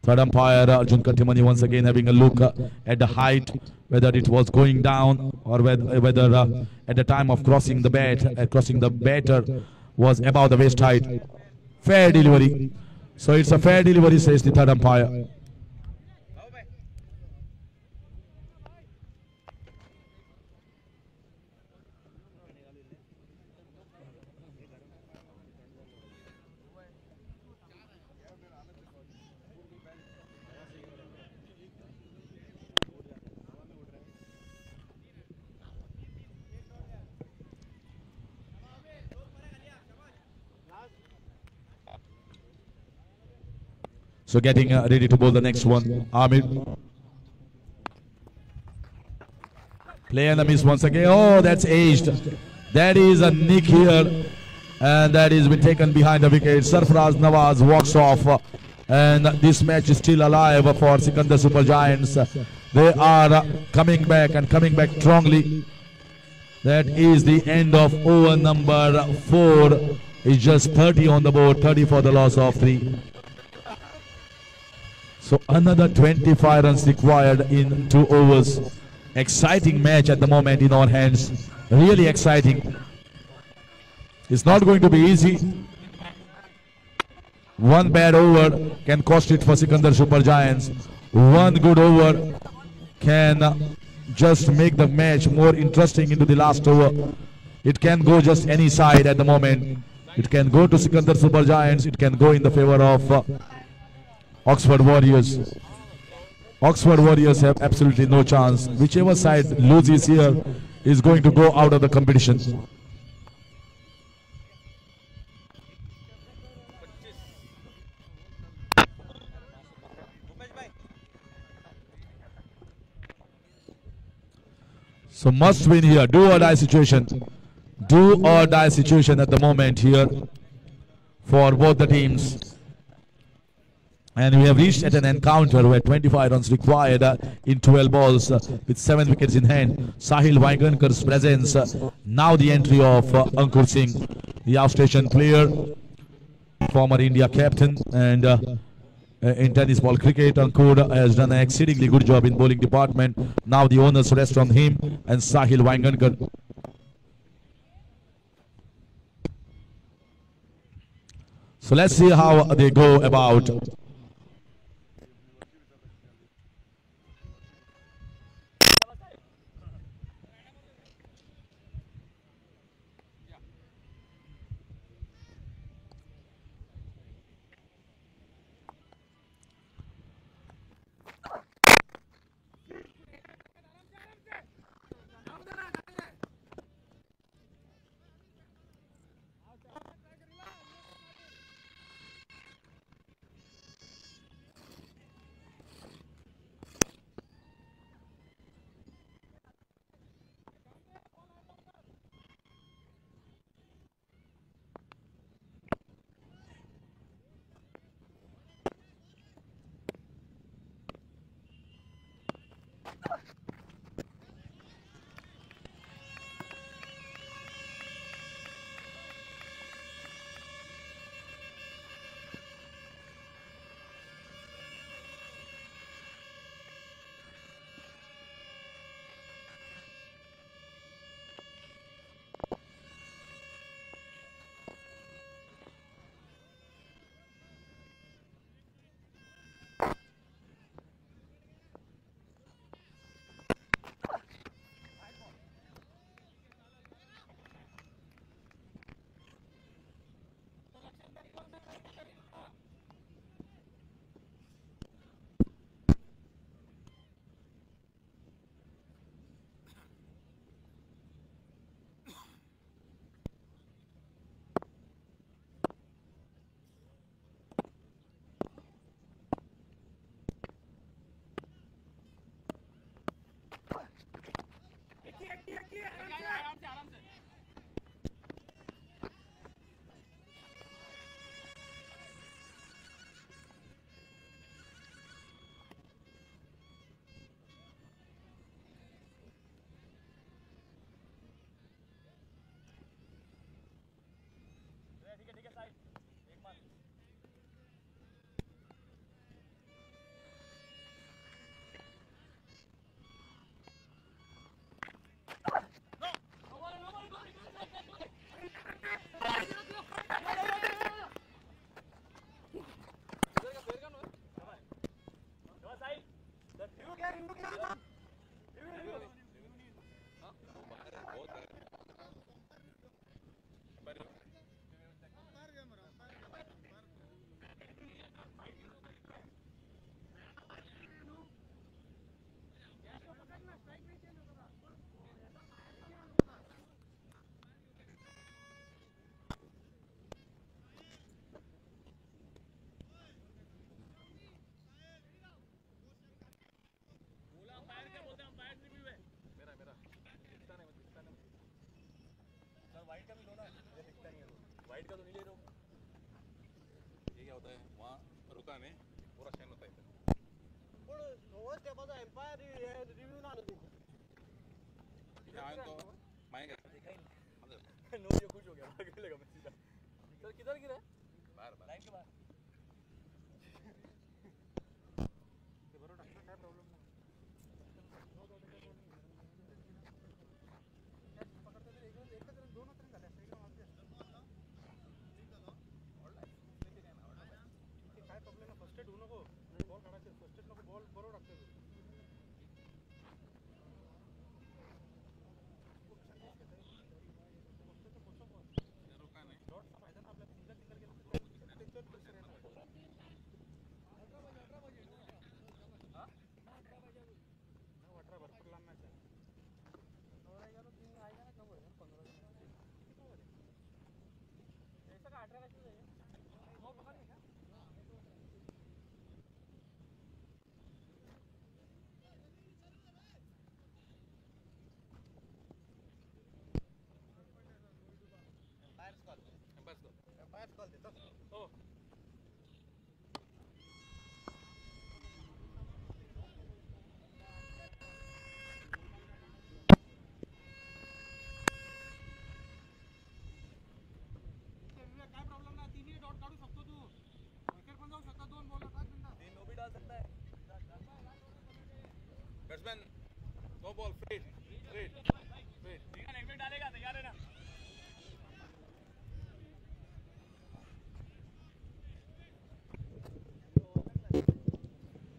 Third umpire Arjun Kattimani once again having a look at the height, whether it was going down or whether at the time of crossing the batter was above the waist height. Fair delivery. So it's a fair delivery, says the third umpire. So getting ready to bowl the next one, Amir. Play and a miss once again. Oh, that's aged. That is a nick here, and that has been taken behind the wicket. Sarfaraz Nawaz walks off, and this match is still alive for Sikandar Super Giants. They are coming back and coming back strongly. That is the end of over number 4. It's just 30 on the board, 30 for the loss of 3. So another 25 runs required in 2 overs. Exciting match at the moment in our hands. Really exciting. It's not going to be easy. One bad over can cost it for Sikandar Super Giants. One good over can just make the match more interesting into the last over. It can go just any side at the moment. It can go to Sikandar Super Giants. It can go in the favor of Oxford Warriors. Oxford Warriors have absolutely no chance. Whichever side loses here is going to go out of the competition. So must win here. Do or die situation. Do or die situation at the moment here for both the teams. And we have reached at an encounter where 25 runs required in 12 balls with 7 wickets in hand. Sahil Wangankar's presence. Now the entry of Ankur Singh, the outstation player, former India captain, and in tennis ball cricket, Ankur has done an exceedingly good job in bowling department. Now the onus rests on him and Sahil Wangankar. So let's see how they go about.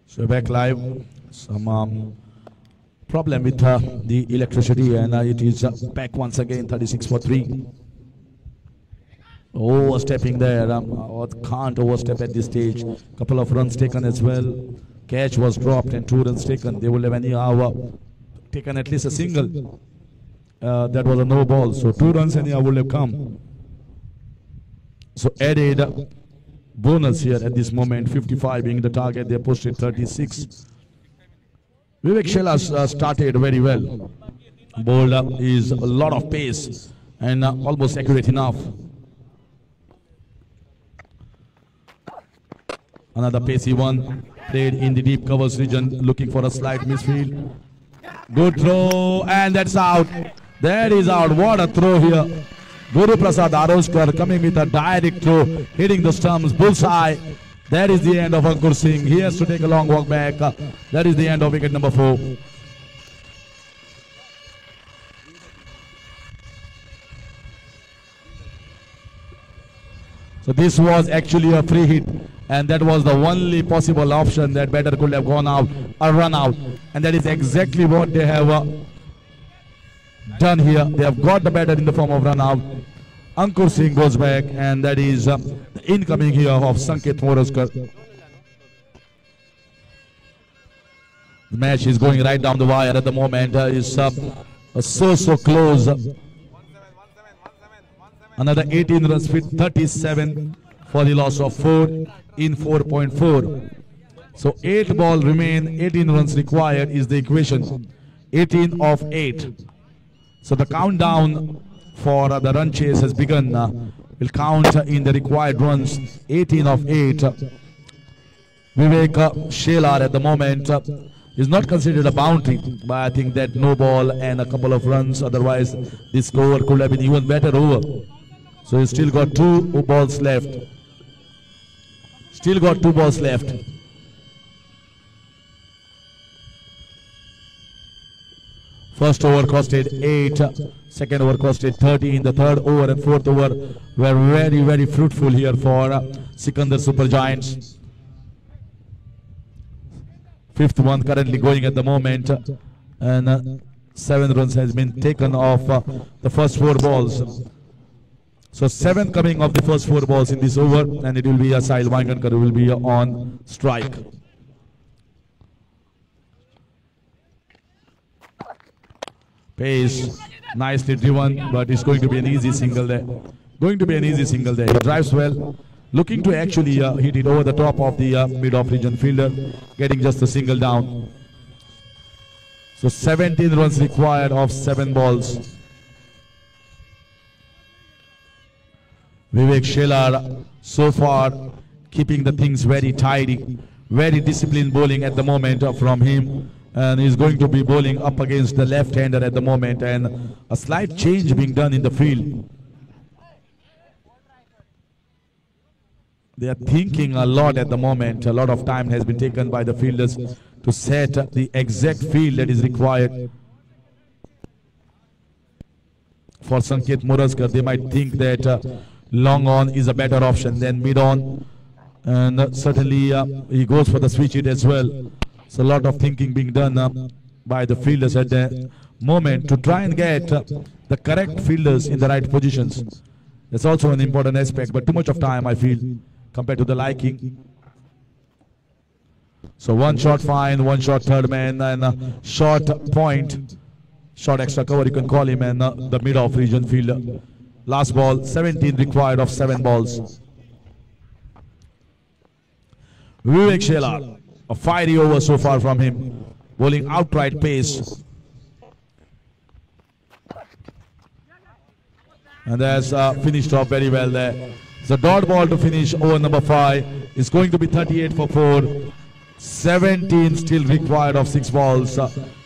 So back live. Some problem with the electricity, and it is back once again. 36 for 3. Overstepping there. Can't overstep at this stage. Couple of runs taken as well. Catch was dropped and 2 runs taken. They would have anyhow taken at least a single. That was a no ball. So 2 runs anyhow would have come. So added bonus here at this moment. 55 being the target. They posted 36. Vivek Shela started very well. Bowled is a lot of pace and almost accurate enough. Another pacey one, played in the deep covers region, looking for a slight misfield. Good throw, and that's out. That is out. What a throw here. Guru Prasad Aroskar coming with a direct throw, hitting the stumps, bullseye. That is the end of Ankur Singh. He has to take a long walk back. That is the end of wicket number 4. So this was actually a free hit, and that was the only possible option that batter could have gone out or run out, and that is exactly what they have done here. They have got the batter in the form of run out. Ankur Singh goes back, and that is the incoming here of Sanket Moraskar. The match is going right down the wire at the moment. Is so close. Another 18 runs with 37 for the loss of 4 in 4.4. So 8 ball remain, 18 runs required is the equation. 18 of 8. So the countdown for the run chase has begun. Will count in the required runs. 18 of 8. Vivek Shelar at the moment is not considered a boundary, but I think that no ball and a couple of runs, otherwise this score could have been even better over. So he's still got 2 balls left. Still got 2 balls left. First over costed 8, second over costed 30. In the third over and fourth over were very fruitful here for Sikandar Super Giants. Fifth one currently going at the moment, and 7 runs has been taken off the first 4 balls. So 7 coming off the first 4 balls in this over, and it will be Sahil Wangankar who will be on strike. Pace, nicely driven, but it's going to be an easy single there. Going to be an easy single there. He drives well, looking to actually hit it over the top of the mid-off region fielder, getting just a single down. So 17 runs required of 7 balls. Vivek Shelar so far keeping the things very tidy, very disciplined bowling at the moment from him, and he's going to be bowling up against the left-hander at the moment, and a slight change being done in the field. They are thinking a lot at the moment. A lot of time has been taken by the fielders to set the exact field that is required. For Sanket Moraskar, they might think that long on is a better option than mid on, and certainly he goes for the switch hit as well. So a lot of thinking being done by the fielders at the moment to try and get the correct fielders in the right positions. That's also an important aspect, but too much of time I feel compared to the liking. So 1 shot fine, 1 shot third man, and short point, short extra cover you can call him, and the mid-off region fielder. Last ball, 17 required of 7 balls. Vivek Shelar, a fiery over so far from him, bowling outright pace. And that's finished off very well there. The dot ball to finish over number 5 is going to be 38 for 4. 17 still required of 6 balls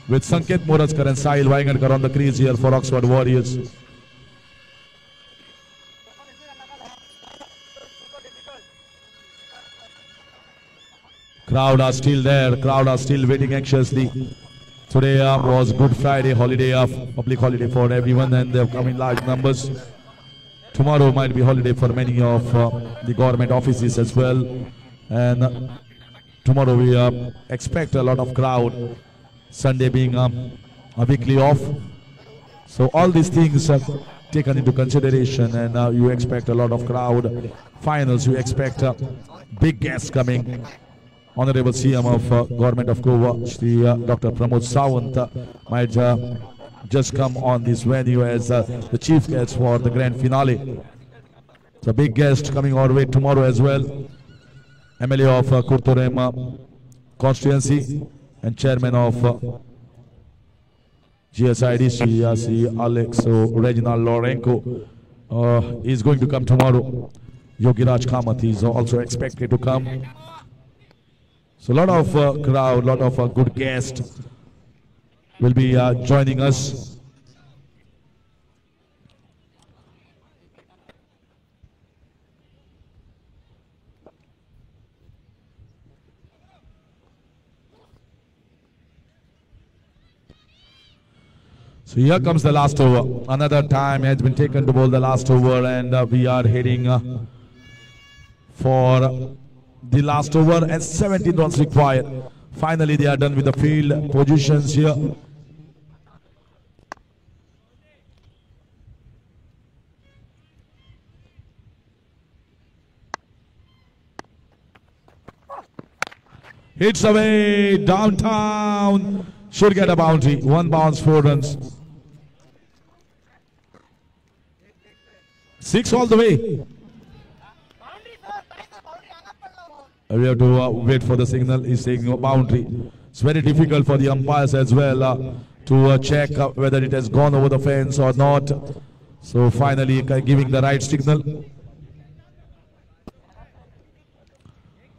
with Sanket Moraskar and Sahil Wangankar on the crease here for Oxford Warriors. Crowd are still there. Crowd are still waiting anxiously Today was Good Friday, holiday, public holiday for everyone, and they've come in large numbers. Tomorrow might be holiday for many of the government offices as well, and tomorrow we expect a lot of crowd. Sunday being a weekly off, so all these things are taken into consideration, and you expect a lot of crowd. Finals, you expect big guests coming. Honorable CM of Government of Goa, Shri Dr. Pramod Sawant, might just come on this venue as the chief guest for the grand finale. The big guest coming our way tomorrow as well. MLA of Kurtorem constituency and chairman of GSIDC, Sri Alexo Reginald Lorenko, is going to come tomorrow. Yogiraj Kamath is also expected to come. So a lot of crowd, lot of good guests will be joining us. So here comes the last over. Another time has been taken to bowl the last over, and we are heading for the last over, and 17 runs required. Finally, they are done with the field positions here. Hits away, downtown. Should get a boundary. 1 bounce, 4 runs. 6 all the way. We have to wait for the signal. He's saying no boundary. It's very difficult for the umpires as well to check whether it has gone over the fence or not. So finally giving the right signal.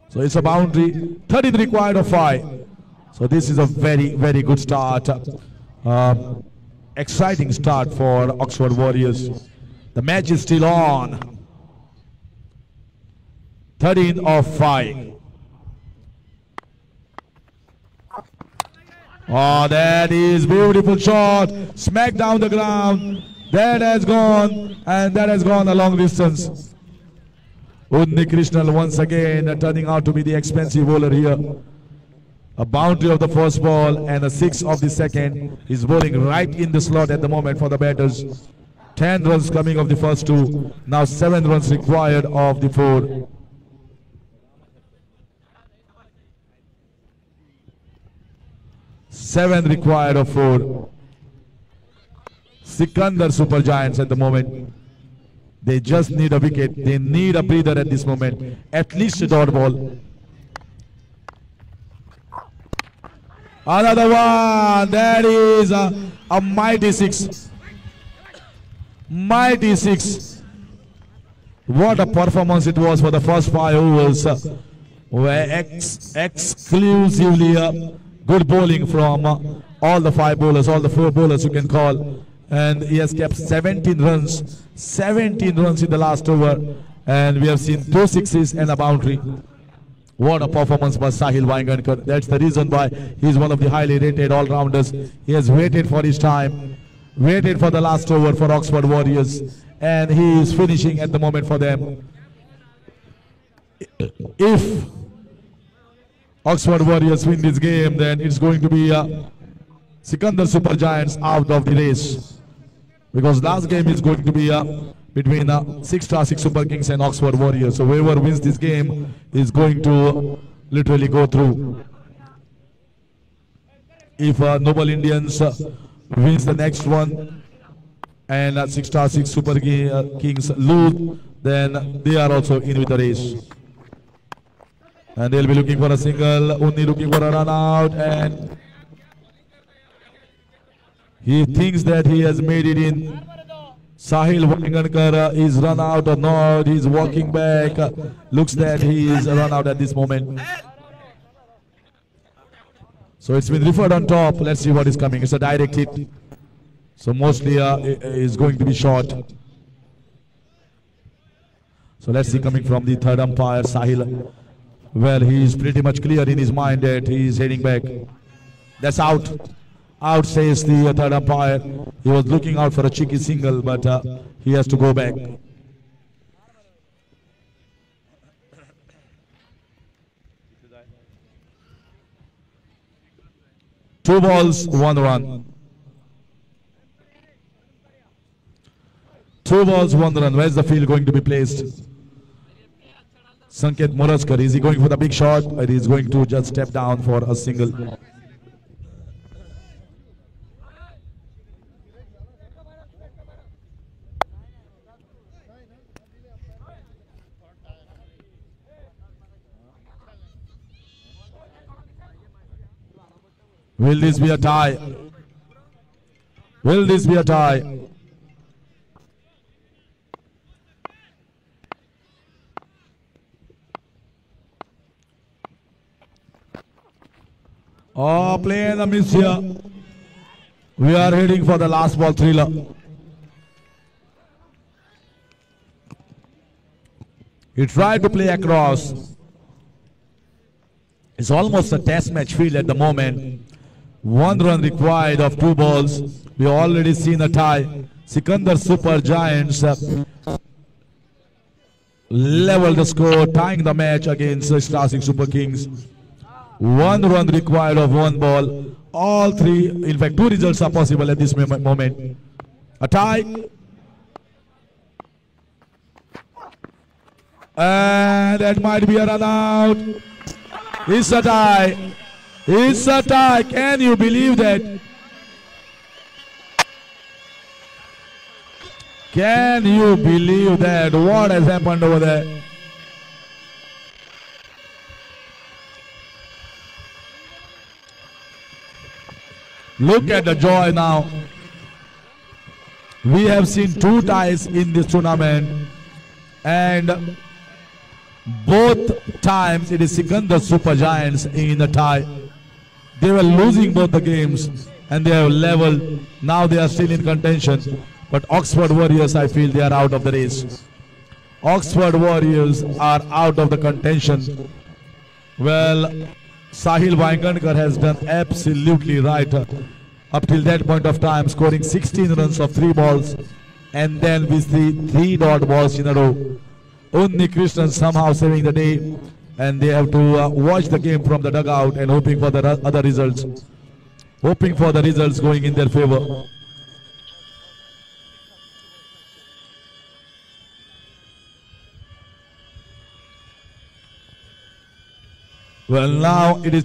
So it's a boundary. 13 required of 5. So this is a very, very good start. Exciting start for Oxford Warriors. The match is still on. 13 of 5. Oh, that is beautiful shot. Smack down the ground. That has gone, and that has gone a long distance. Unni Krishnal once again turning out to be the expensive bowler here. A boundary of the first ball and a 6 of the second. He's bowling right in the slot at the moment for the batters. 10 runs coming of the first 2. Now 7 runs required of the 4. Seven required of 4. Sikandar Super Giants at the moment. They just need a wicket. They need a breather at this moment. At least a dot ball. Another one. That is a mighty 6. Mighty 6. What a performance it was for the first 5 overs. Where exclusively good bowling from all the 5 bowlers, all the 4 bowlers you can call. And he has kept 17 runs. 17 runs in the last over. And we have seen 2 sixes and a boundary. What a performance by Sahil Waingankar. That's the reason why he's one of the highly rated all-rounders. He has waited for his time. Waited for the last over for Oxford Warriors. And he is finishing at the moment for them. If Oxford Warriors win this game, then it's going to be Sikandar Super Giants out of the race. Because last game is going to be between 6-6 Super Kings and Oxford Warriors. So whoever wins this game is going to literally go through. If Noble Indians wins the next one and 6-6 Super Kings lose, then they are also in with the race. And they'll be looking for a single. Unni looking for a run out, and he thinks that he has made it in. Sahil Waingankar is run out or not. He's walking back. Looks that he is run out at this moment. So it's been referred on top. Let's see what is coming. It's a direct hit. So mostly is going to be short. So let's see coming from the third umpire, Sahil. Well, he is pretty much clear in his mind that he is heading back. That's out. Out says the third umpire. He was looking out for a cheeky single, but he has to go back. Two balls, one run. Two balls, one run. Where's the field going to be placed? Sanket Muraskar, is he going for the big shot or is he going to just step down for a single? Will this be a tie? Will this be a tie? Oh, playing a miss here. We are heading for the last ball thriller. He tried to play across. It's almost a test match field at the moment. 1 run required of 2 balls. We already seen a tie. Sikandar Super Giants level the score, tying the match against Star Singh Super Kings. 1 run required of 1 ball. All 3, in fact 2 results are possible at this moment. A tie. And that might be a run out. It's a tie. It's a tie. Can you believe that? Can you believe that? What has happened over there? Look at the joy now. We have seen 2 ties in this tournament, and both times it is Sikandar Super Giants in the tie. They were losing both the games and they have leveled. Now they are still in contention. But Oxford Warriors, I feel they are out of the race. Oxford Warriors are out of the contention. Well, Sahil Vaingankar has done absolutely right up till that point of time, scoring 16 runs of 3 balls, and then with the 3 dot balls in a row. Unni Krishnan somehow saving the day, and they have to watch the game from the dugout and hoping for the other results. Hoping for the results going in their favor. Well, now it is